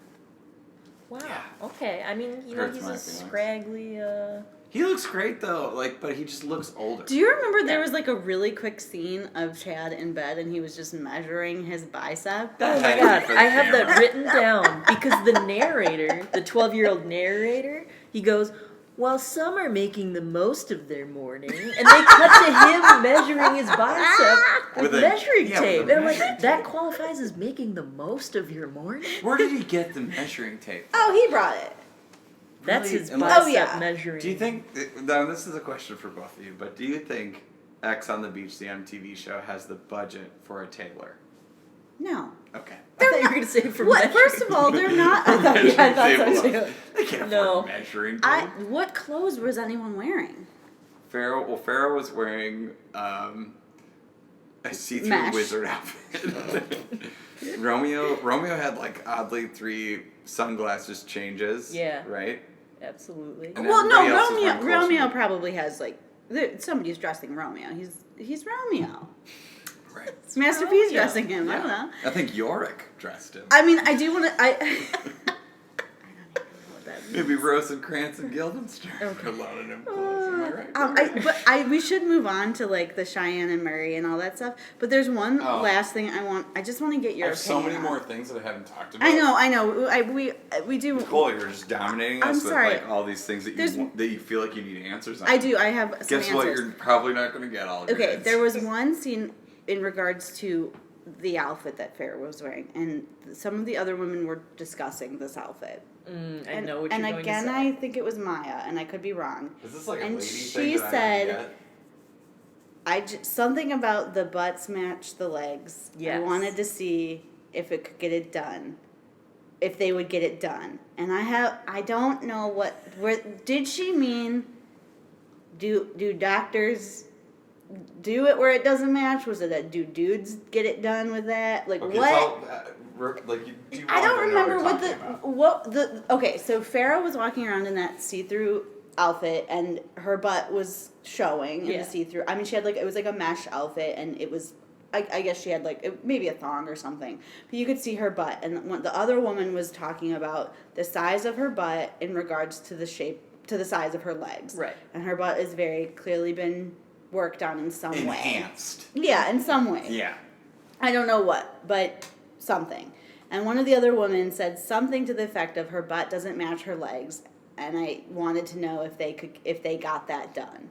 Wow. Yeah. Okay. I mean, Hurts he's my a feelings. scraggly. He looks great though, like, but he just looks older. Do you remember there was like a really quick scene of Chad in bed and he was just measuring his bicep? Oh my God! I have that written down because the narrator, the 12-year-old narrator, he goes, "While some are making the most of their morning," and they cut to him measuring his bicep with With a- measuring yeah, with tape, a and I'm like, measuring "That tape. qualifies as making the most of your morning." Where did he get the measuring tape? Oh, he brought it. That's Really? his Unless- bicep Oh, yeah. measuring. Do you think? Now this is a question for both of you, but do you think X on the Beach, the MTV show, has the budget for a tailor? No. Okay. I thought you were going to say for What? measuring. First of all, they're not. I Measuring thought tape so alone. too. They can't No. afford measuring tape. What clothes was anyone wearing? Farrah was wearing a see-through Mesh. wizard outfit. Romeo had like oddly 3 sunglasses changes. Yeah. Right. Absolutely. And Well, no, everybody else is wearing clothes Romeo from- probably has like somebody's dressing Romeo. He's Romeo. Right. Master P's Romeo. dressing him. I don't know. I think Yorick dressed him. I mean, I do want to. I don't even know what that means. Maybe Rosencrantz and Guildenstern Okay. loaded him clothes. Am I right? We should move on to like the Cheyenne and Murray and all that stuff. But there's one Oh. last thing I just want to get your I have so opinion many on. more things that I haven't talked about. I know. We do. Nicole, you're just dominating us I'm with sorry. like all these things that There's- that you feel like you need answers on. I do. I have some Guess what? answers. You're probably not going to get all of your Okay, answers. there was one scene in regards to the outfit that Farrah was wearing, and some of the other women were discussing this outfit. I know what you're and going again, to say. I think it was Maya, and I could be wrong. Is this like a And lady she thing that said, I don't get? something about the butts match the legs. Yes. I wanted to see if it could get it done, if they would get it done. And I don't know where did she mean? Do doctors do it where it doesn't match? Was it do dudes get it done with that? Like Okay, what? I don't remember okay, so Farrah was walking around in that see-through outfit and her butt was showing in the see-through. I mean, she had it was like a mesh outfit, and it was, I guess she had maybe a thong or something, but you could see her butt. And the other woman was talking about the size of her butt in regards to the size of her legs. Right. And her butt is very clearly been worked on in some way. Enhanced. Yeah, in some way. Yeah. I don't know what, but something. And one of the other women said something to the effect of her butt doesn't match her legs, and I wanted to know if they got that done.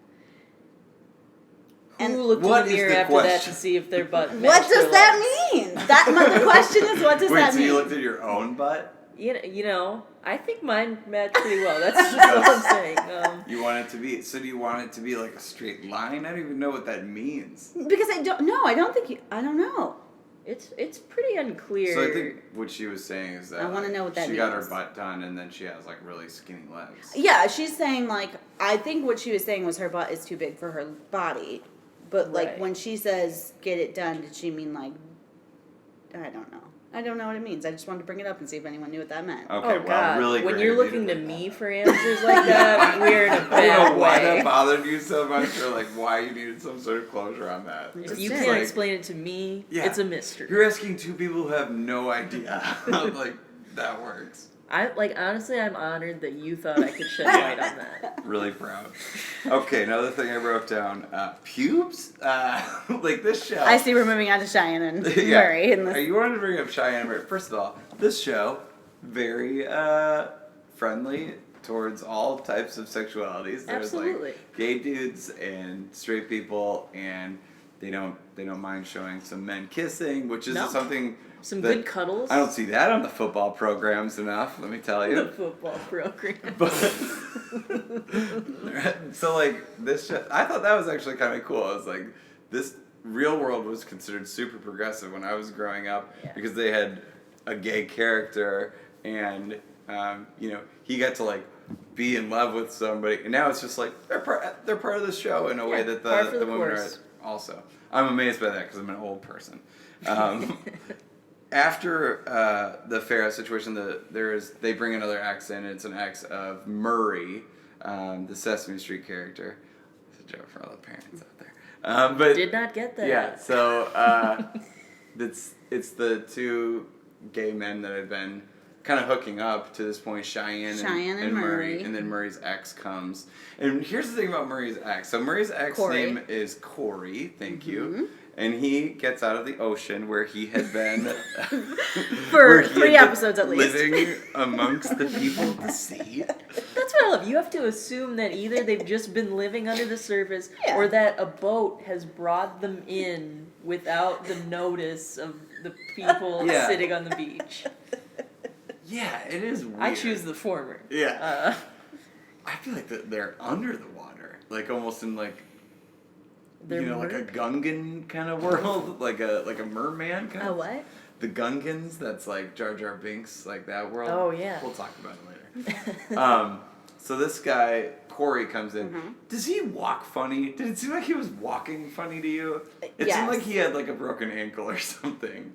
Who And looked in what the is mirror the after that question? To see if their butt matched What does their that legs? mean? The question is, what does Wait, that so mean? you looked at your own butt? You know, I think mine matched pretty well. That's just what I'm saying. You want it to be, so do you want it to be like a straight line? I don't even know what that means. Because I don't know. It's pretty unclear. So I think what she was saying is that I wanna know what that she got her means. butt done and then she has like really skinny legs. Yeah, she's saying I think what she was saying was her butt is too big for her body. But Right. when she says get it done, did she mean I don't know. I don't know what it means. I just wanted to bring it up and see if anyone knew what that meant. Okay, Oh well, God! really When great you're of you looking to bring me that. for answers like that, we're in a I don't bad know why way. that bothered you so much, or like why you needed some sort of closure on that. If It's you just can't like- explain it to me, Yeah. it's a mystery. You're asking two people who have no idea how that works. Honestly, I'm honored that you thought I could shed light on that. Really proud. Okay, another thing I wrote down: pubes. This show. I see we're moving on to Cheyenne and Yeah. Murray in this. You wanted to bring up Cheyenne and Murray. First of all, this show very friendly towards all types of sexualities. There's Absolutely. gay dudes and straight people, and they don't mind showing some men kissing, which is No. something. Some that good cuddles. I don't see that on the football programs enough. Let me tell The you. football program. But so this show, I thought that was actually kind of cool. I was like, this Real World was considered super progressive when I was growing up because they had a gay character and he got to be in love with somebody, and now it's just they're part of the show in a way that par for the the women course. are also. I'm amazed by that because I'm an old person. After the Farrah situation, they bring another ex in. It's an ex of Murray, the Sesame Street character. It's a joke for all the parents out there. But Did not get that. yeah, so it's the two gay men that have been kind of hooking up to this point, Cheyenne and Murray, and then Murray's ex comes. And here's the thing about Murray's ex. So Murray's ex Corey. name is Corey. Thank you. And he gets out of the ocean where he had been For 3 episodes at least. living amongst the people of the sea. That's what I love. You have to assume that either they've just been living under the surface Yeah. or that a boat has brought them in without the notice of the people Yeah. sitting on the beach. Yeah, it is weird. I choose the former. Yeah. I feel like they're under the water. Almost in They're like a Gungan kind of world, like a merman kind A of. what? The Gungans, that's Jar Jar Binks, that world. Oh, yeah. We'll talk about it later. So this guy Corey comes in. Mm-hmm. Does he walk funny? Did it seem like he was walking funny to you? It Yes. seemed like he had a broken ankle or something.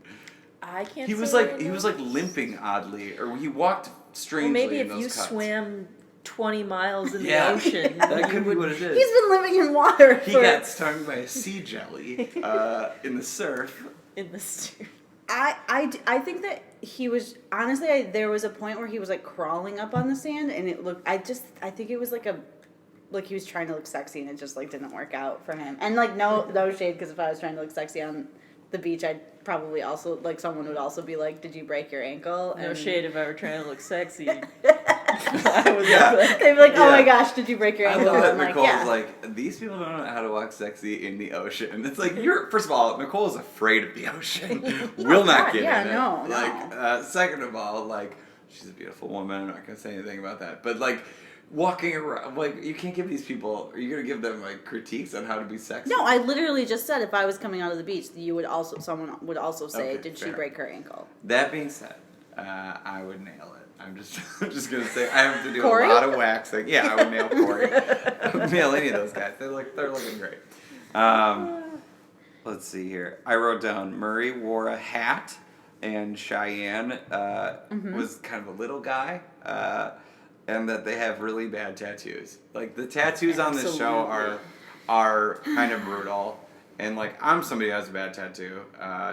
I can't. He was say I he was know. limping oddly, or he walked Well, strangely. maybe in if those you cuts. swam 20 miles in Yeah. the ocean, That you could be would- what it is. He's been living in water He for... got stung by a sea jelly in the surf. in the street. I think that he was honestly there was a point where he was crawling up on the sand and it looked I think it was he was trying to look sexy and it just didn't work out for him. And no shade, because if I was trying to look sexy on the beach, I'd probably also someone would also be like, "Did you break your ankle?" No And shade if I were trying to look sexy. I would Yeah. love that. They'd be like, oh my Yeah. gosh, did you break your I ankle? love that I'm like, Nicole's yeah. like, these people don't know how to walk sexy in the ocean. It's like, first of all, Nicole is afraid of the ocean. Will not God, get yeah, in it. no. Like, second of all, like, she's a beautiful woman. I'm not going to say anything about that. But, like, walking around, like, you can't give these people, are you going to give them, like, critiques on how to be sexy? No, I literally just said if I was coming out of the beach, someone would also say, Okay, did she fair. break her ankle? That being said, I would nail it. I'm just gonna say I have to do Corey? a lot of waxing. Yeah, I would nail Corey. I would nail any of those guys. They're looking great. Let's see here. I wrote down Murray wore a hat, and Cheyenne was kind of a little guy, and that they have really bad tattoos. Like the tattoos on this show are kind of brutal. And, like, I'm somebody who has a bad tattoo.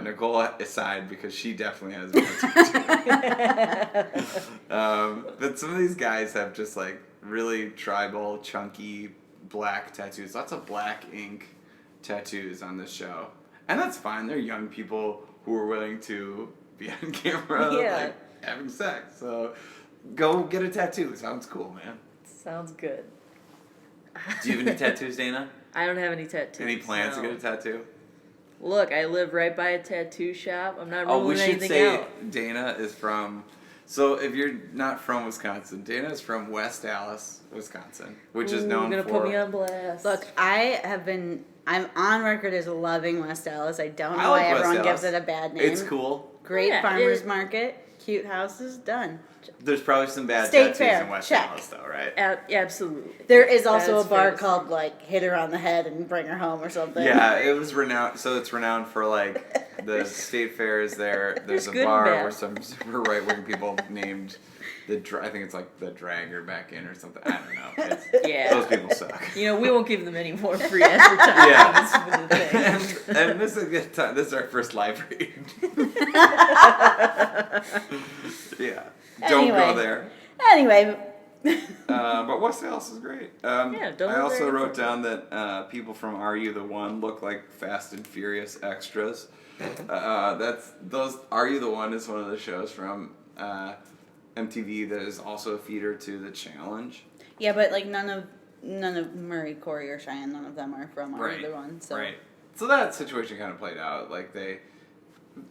Nicole aside, because she definitely has a bad tattoo. But some of these guys have just, like, really tribal, chunky, black tattoos. Lots of black ink tattoos on this show. And that's fine. They're young people who are willing to be on camera, like, having sex. So, go get a tattoo. Sounds cool, man. Sounds good. Do you have any tattoos, Dana? I don't have any tattoos. Any plans no. to get a tattoo? Look, I live right by a tattoo shop. I'm not Oh, ruling we should anything say out. Dana is from. So if you're not from Wisconsin, Dana is from West Dallas, Wisconsin, which is known You're for. gonna put me on blast. Look, I'm on record as loving West Dallas. I don't know I why like West everyone gives Dallas. it a bad name. It's cool. Great Yeah, farmer's market, cute houses, done. There's probably some bad State tattoos Fair, in West check. Dallas, though, right? Absolutely. There is also That's a bar fair to say. called, like, Hit Her on the Head and Bring Her Home or something. Yeah, it was renowned. So it's renowned for like the state fair is there. There's There's a good and bar bad. where some super right wing people named I think it's like the Dragger back in or something. I don't know. Yeah. Those people suck. You know, we won't give them any more free advertising. Yeah. This is the thing. and this is a good time. This is our first live read. Yeah. Don't go Anyway. there. Anyway, But West Dallas is great. Yeah, don't I go also there. wrote down that people from Are You the One look like Fast and Furious extras. Those Are You the One is one of the shows from MTV that is also a feeder to the Challenge. yeah, but, like, none of Murray, Corey, or Cheyenne, none of them are from Right. either one. So. Right. So that situation kind of played out. Like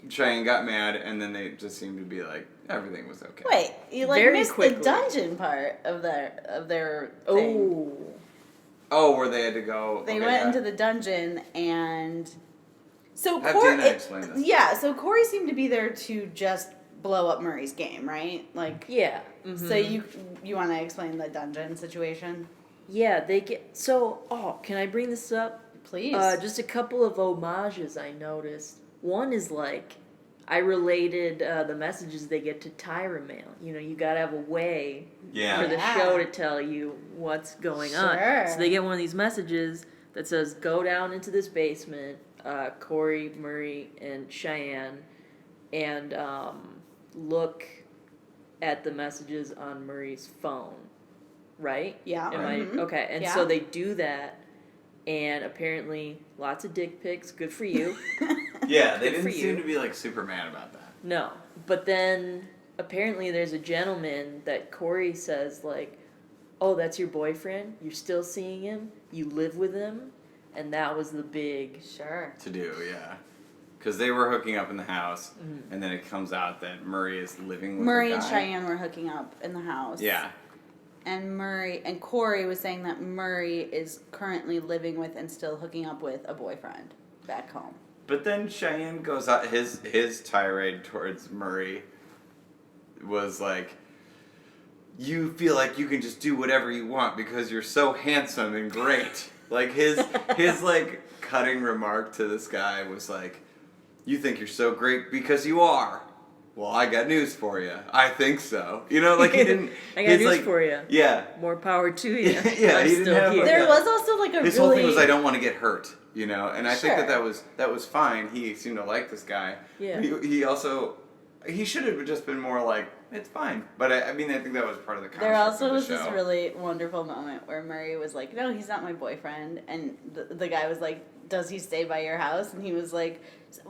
Cheyenne got mad, and then they just seemed to be like everything was okay. Wait, you like Very missed quickly. the dungeon part of their thing. Oh. Oh, where they had to go. They okay, went yeah. into the dungeon and so Have Corey. Dana explain this. Yeah, so Corey seemed to be there to just blow up Murray's game, right? Like, Yeah. Mhm. so you want to explain the dungeon situation, Yeah, they get so. Oh, can I bring this up? please? Just a couple of homages I noticed. One is like, I related the messages they get to Tyra Mail. You know, you gotta have a way for the Yeah. show to tell you what's going on. Sure. So they get one of these messages that says, "Go down into this basement, Corey, Murray, and Cheyenne, and look at the messages on Murray's phone." Right? Yeah. Am I Mhm. okay? And Yeah. so they do that, and apparently lots of dick pics. Good for you. Yeah, they Good for didn't seem you. to be like super mad about that. No, but then apparently there's a gentleman that Corey says like, "Oh, that's your boyfriend? You're still seeing him? You live with him?" And that was the big. Sure. To do, yeah. Because they were hooking up in the house, Mm-hmm. and then it comes out that Murray is living with Murray a and guy. Cheyenne were hooking up in the house. Yeah. And Corey was saying that Murray is currently living with and still hooking up with a boyfriend back home. But then Cheyenne goes out, his tirade towards Murray was like, you feel like you can just do whatever you want because you're so handsome and great. Like his like cutting remark to this guy was like, you think you're so great because you are. Well, I got news for you. I think so. You know, like he didn't. I got his, news like, for you. Yeah. More power to you. Yeah, I'm he didn't still have, here. like, There Yeah. was also like a His really whole thing was I don't want to get hurt, you know, and I think Sure. that was fine. He seemed to like this guy. Yeah. He also should have just been more like it's fine. But I mean I think that was part of the There construct also of the was show. this really wonderful moment where Murray was like, "No, he's not my boyfriend," and the guy was like, does he stay by your house? And he was like,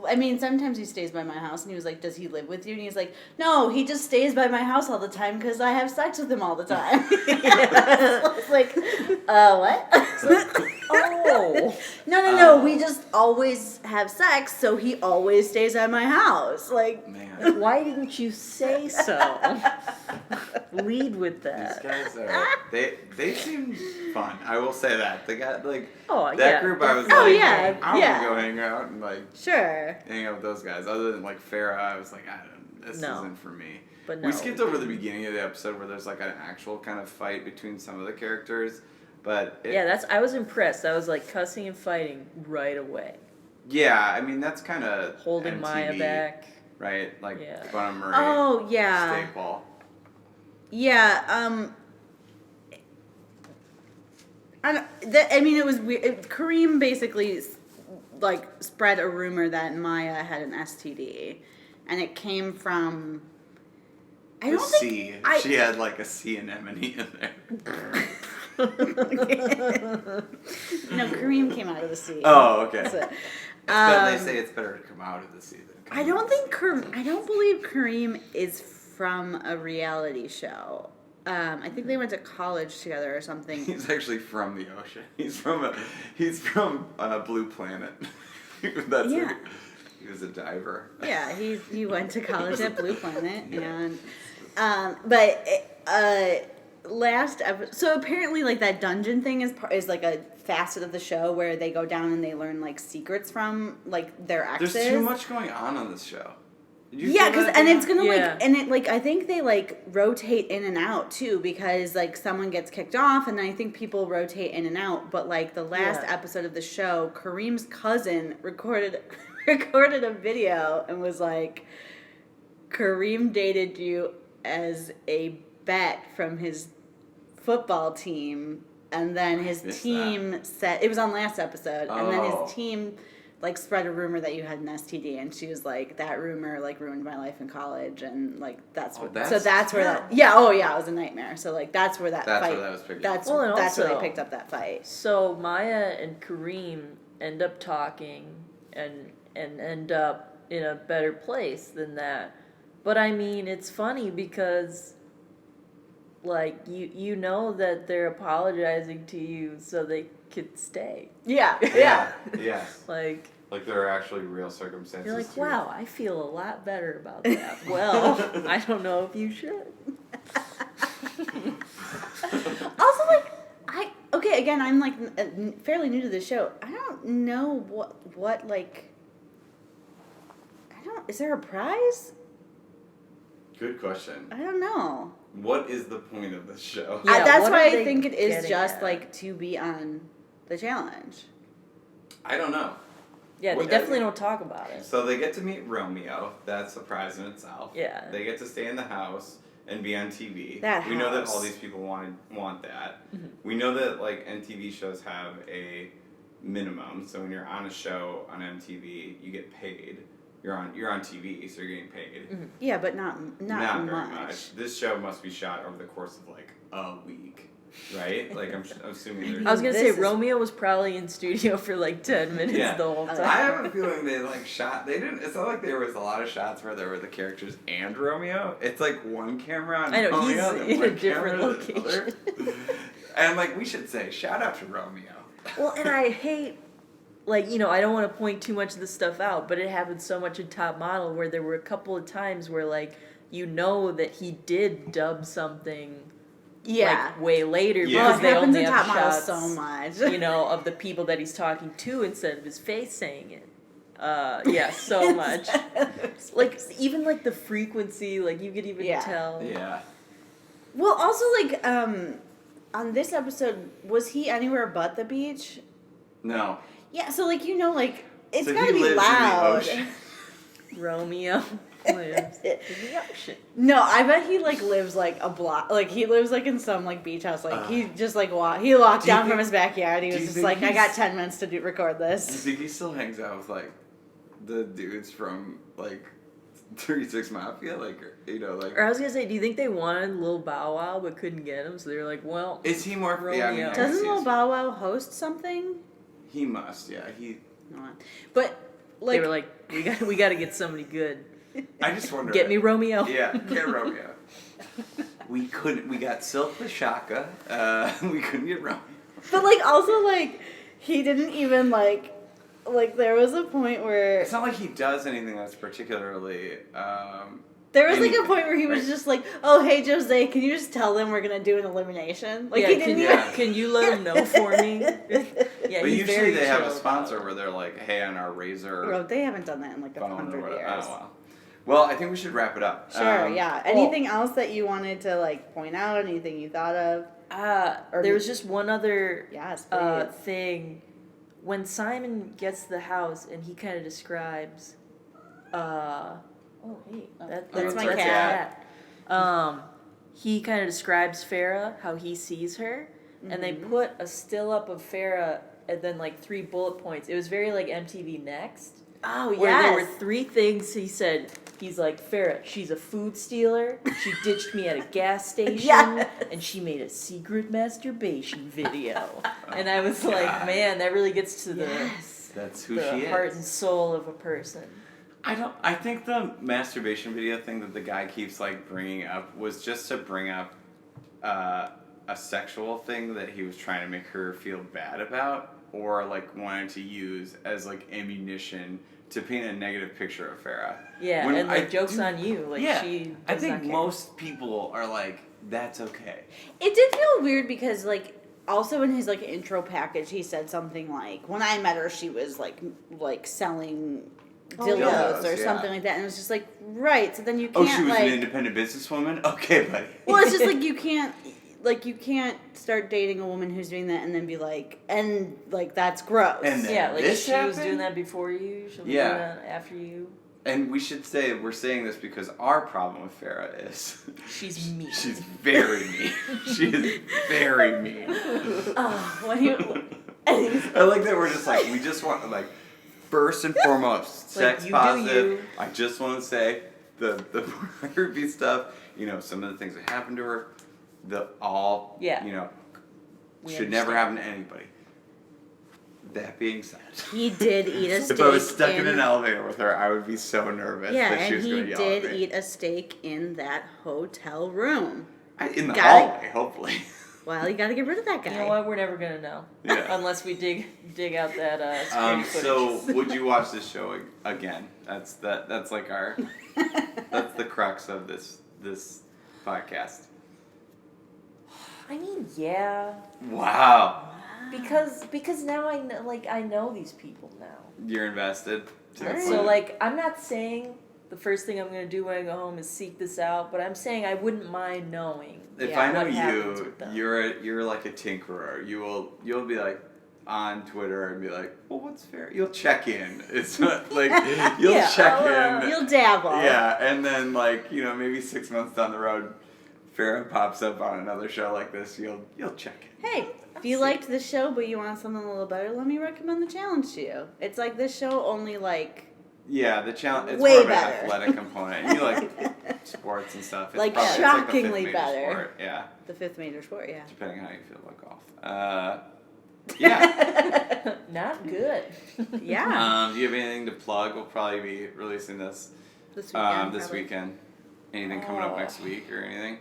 I mean, sometimes he stays by my house. And he was like, does he live with you? And he's like, no, he just stays by my house all the time because I have sex with him all the time. I was like, what? Oh. No, we just always have sex, so he always stays at my house. Like, Man, Why didn't you say so? Lead with these that. guys are they seem fun. I will say that they got like Oh, that yeah. group. I was Oh, like, yeah, I want yeah. to go hang out and like sure. hang out with those guys. Other than like Farrah, I was like, this No. isn't for me. But no. We skipped over the beginning of the episode where there's like an actual kind of fight between some of the characters, but I was impressed. I was like cussing and fighting right away. yeah, I mean that's kind of Holding MTV, Maya back. right? Like Yeah. Bunna Murray, Oh, yeah. staple. Yeah, I mean, it was weird. Kareem basically, like, spread a rumor that Maya had an STD. And it came from... I The don't C. think... I, She had like a C anemone in there. no, Kareem came out of the sea. Oh, okay. So, But they say it's better to come out of the sea than come I out don't of the think sea. I don't believe Kareem is from a reality show. I think they went to college together or something. He's actually from the ocean. He's from Blue Planet. That's Yeah. it. He was a diver. Yeah, he went to college at Blue Planet, and but last episode, so apparently like that dungeon thing is like a facet of the show where they go down and they learn like secrets from like their exes. There's too much going on this show. Did you Yeah, feel because that, and Dana? it's gonna Yeah. like and it like I think they like rotate in and out too because like someone gets kicked off and then I think people rotate in and out. But like the last Yeah. episode of the show, Kareem's cousin recorded a video and was like, Kareem dated you as a bet from his football team, and then his missed team said it was on last episode, and then Oh. his team like spread a rumor that you had an STD, and she was like, that rumor like ruined my life in college, and like that's what. So that's where that. terrible. Yeah. Oh yeah, it was a nightmare. So like that's where that That's fight. where that was picked up. That's Well, and that's where they also- picked up that fight. So Maya and Kareem end up talking and end up in a better place than that. But I mean, it's funny because like you know that they're apologizing to you so they could stay. Yeah. Yeah. Yes. Like Like there are actually real circumstances. you're like, to- wow, I feel a lot better about that. Well, I don't know if you should. Also, like, okay, again, I'm like fairly new to the show. I don't know what like. Is there a prize? Good question. I don't know. What is the point of this show? Yeah, That's what why are I they think it is getting just at? like to be on the challenge. I don't know. Yeah, they What- definitely don't talk about it. So they get to meet Romeo. That's a prize in itself. Yeah. They get to stay in the house and be on TV. That we know that house. all these people want that. Mm-hmm. We know that like MTV shows have a minimum. So when you're on a show on MTV, you get paid. You're on TV, so you're getting paid. Mm-hmm. Yeah, but not Not very much. much. This show must be shot over the course of like a week, right? Like I'm assuming there's. I was gonna This say is- Romeo was probably in studio for like 10 minutes Yeah. the whole time. I have a feeling they like shot. They didn't. It's not like there was a lot of shots where there were the characters and Romeo. It's like one camera on I know, Romeo, he's then in one a different camera to the location. other. And like we should say, shout out to Romeo. Well, and I hate, like, you know, I don't want to point too much of this stuff out, but it happened so much in Top Model where there were a couple of times where, like, you know that he did dub something, Yeah. like, way later Yeah. because It they happens only in have Top Model shots, so much. you know, of the people that he's talking to instead of his face saying it. Yeah, so much. Like, even, like, the frequency, like, you could even Yeah. tell. Yeah. Well, also like on this episode, was he anywhere but the beach? No. Yeah, so like like it's So gotta he be lives loud. in the ocean. Romeo lives in the ocean. No, I bet he like lives like a block. Like he lives like in some like beach house. Like he just like he walked Do you down from think- his backyard. He do was you just think like, I got he's- 10 minutes to record Do you this. think he still hangs out with like the dudes from like 36 Mafia? Like you know like. Or I was gonna say, do you think they wanted Lil Bow Wow but couldn't get him, so they were like, well, Is he more? Yeah, I mean, Romeo. I guess Doesn't he Lil is. Bow Wow host something? He must. Yeah. But like They were like, we got to get somebody good. I just wonder. Get me Romeo. Yeah, get Romeo. We couldn't. We got Silk the Shaka. We couldn't get Romeo. But like also like he didn't even like there was a point where It's not like he does anything that's particularly. there was like a anything, point where he was right? just like, "Oh, hey Jose, can you just tell them we're gonna do an elimination?" Like Yeah, he didn't even. can you let them know for me? Yeah, But he's usually very they have a chill sponsor about where they're like, "Hey, on our Razor Bro, they haven't done that in like phone or 100 whatever." years. Oh well. Well, I think we should wrap it up. Sure, Um, yeah. Anything else that you wanted to like point out? Anything you thought of? there was just one other Yes, please. thing. When Simon gets to the house and he kind of describes, oh hey, That's my a cat. He kind of describes Farrah, how he sees her, and they put a still up of Farrah and then like 3 bullet points. It was very like MTV Next. Oh Where there were yes. 3 things he said. He's like, Farrah, she's a food stealer. She ditched me at a gas station. Yes. And she made a secret masturbation video. And I was God. like, man, that really gets to Yes. That's who the she heart is. and soul of a person. I think the masturbation video thing that the guy keeps like bringing up was just to bring up a sexual thing that he was trying to make her feel bad about, or like wanted to use as like ammunition to paint a negative picture of Farrah. Yeah, When and like I joke's do- on you. Like yeah, she I does think not care. most people are like, that's okay. It did feel weird because like also in his like intro package he said something like, when I met her she was like selling dildos Dildos, or yeah. something like that, and it was just like, right, so then you can't Oh, she was like an independent businesswoman? Okay, buddy. well, it's just like you can't start dating a woman who's doing that and then be like, and like that's gross. And then Yeah, like this she was happened? doing that before you. She'll be Yeah. doing that after you. And we should say, we're saying this because our problem with Farrah is She's mean. she's very mean. She is very mean. Oh, when he I like that we're just like, we just want, like, first and foremost, Like, sex you do positive. you. I just want to say the pornography stuff, you know, some of the things that happened to her, Yeah. you know, We should never happen understand. to anybody. That being said, he did eat a steak. if I was stuck in an elevator with her, I would be so nervous yeah, that she and was he going to yell at did me. eat a steak in that hotel room. In the Gotta- hallway, hopefully. Well, you got to get rid of that guy. You know what? We're never gonna know. Yeah. Unless we dig out that security footage. So would you watch this show again? That's like our that's the crux of this podcast. I mean, yeah, Wow. because now I know these people now. You're invested to the Alright. So point. like, I'm not saying the first thing I'm gonna do when I go home is seek this out, but I'm saying I wouldn't mind knowing. If Yeah, I know what happens you, with them. you're like a tinkerer. You'll be like on Twitter and be like, well, what's fair? You'll check in. It's not like you'll Yeah, check I'll, in. You'll dabble. Yeah, and then like, you know, maybe 6 months down the road, Farrah pops up on another show like this. You'll check in. Hey, if you liked the show but you want something a little better, let me recommend the challenge to you. It's like this show only like Yeah, the challenge. It's Way more of an better. athletic component. You like sports and stuff. It's Like, probably, shockingly it's like the fifth major better. Sport. Yeah, the 5th major sport, yeah. depending on how you feel about golf. Yeah. Not good. Yeah. Do you have anything to plug? We'll probably be releasing this This weekend. this probably. weekend. Anything coming up Oh. next week or anything?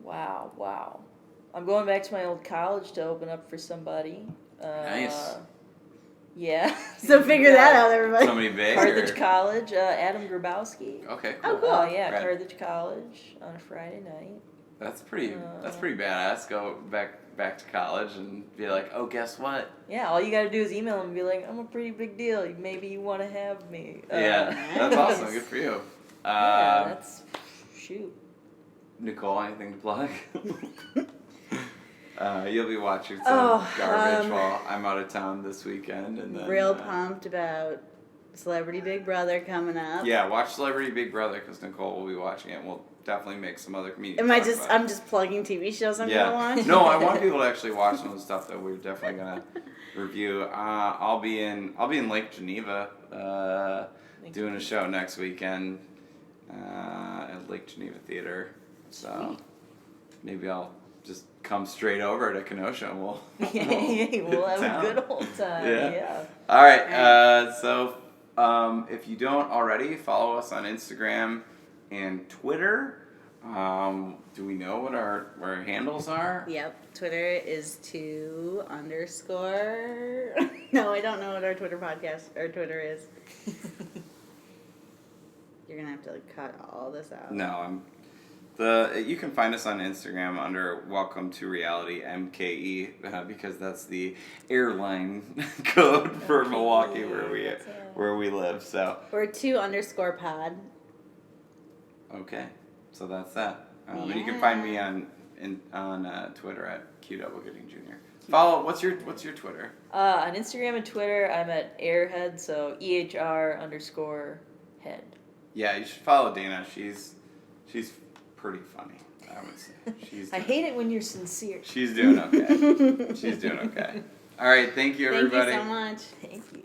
Wow. I'm going back to my old college to open up for somebody. Nice. Yeah. So figure that out, everybody. Somebody big? Carthage or? College, Adam Grabowski. Okay, Oh, cool. cool. Yeah, Rad. Carthage College on a Friday night. That's pretty badass. Go back to college and be like, oh, guess what? Yeah, all you gotta do is email them and be like, I'm a pretty big deal. Maybe you want to have me. Yeah, that's nice. awesome. Good for you. Yeah, that's shoot. Nicole, anything to plug? You'll be watching some Oh, garbage while I'm out of town this weekend, and then Real pumped about Celebrity Big Brother coming up. Yeah, watch Celebrity Big Brother because Nicole will be watching it. We'll definitely make some other comedians. Am I talk just? about it. I'm just plugging TV shows I'm Yeah. gonna watch. No, I want people to actually watch some of the stuff that we're definitely gonna review. I'll be in Lake Geneva doing a show next weekend at Lake Geneva Theater. So maybe I'll just come straight over to Kenosha and we'll We'll have town. a good old time. Yeah. All right. So if you don't already, follow us on Instagram and Twitter. Do we know what our handles are? Yep. Twitter is _. No, I don't know what our Twitter is. You're gonna have to like cut all this out. No, you can find us on Instagram under Welcome to Reality MKE because that's the airline code for Milwaukee where we live. So We're _pod. okay, so that's that. And you can find me on Twitter at QDoubleGooding Jr. Follow. What's your Twitter? On Instagram and Twitter, I'm at airhead, so EHR_head. Yeah, you should follow Dana. She's pretty funny, I would say. I hate it when you're sincere. She's doing okay. She's doing okay. All right, thank you, everybody. Thank you so much. Thank you.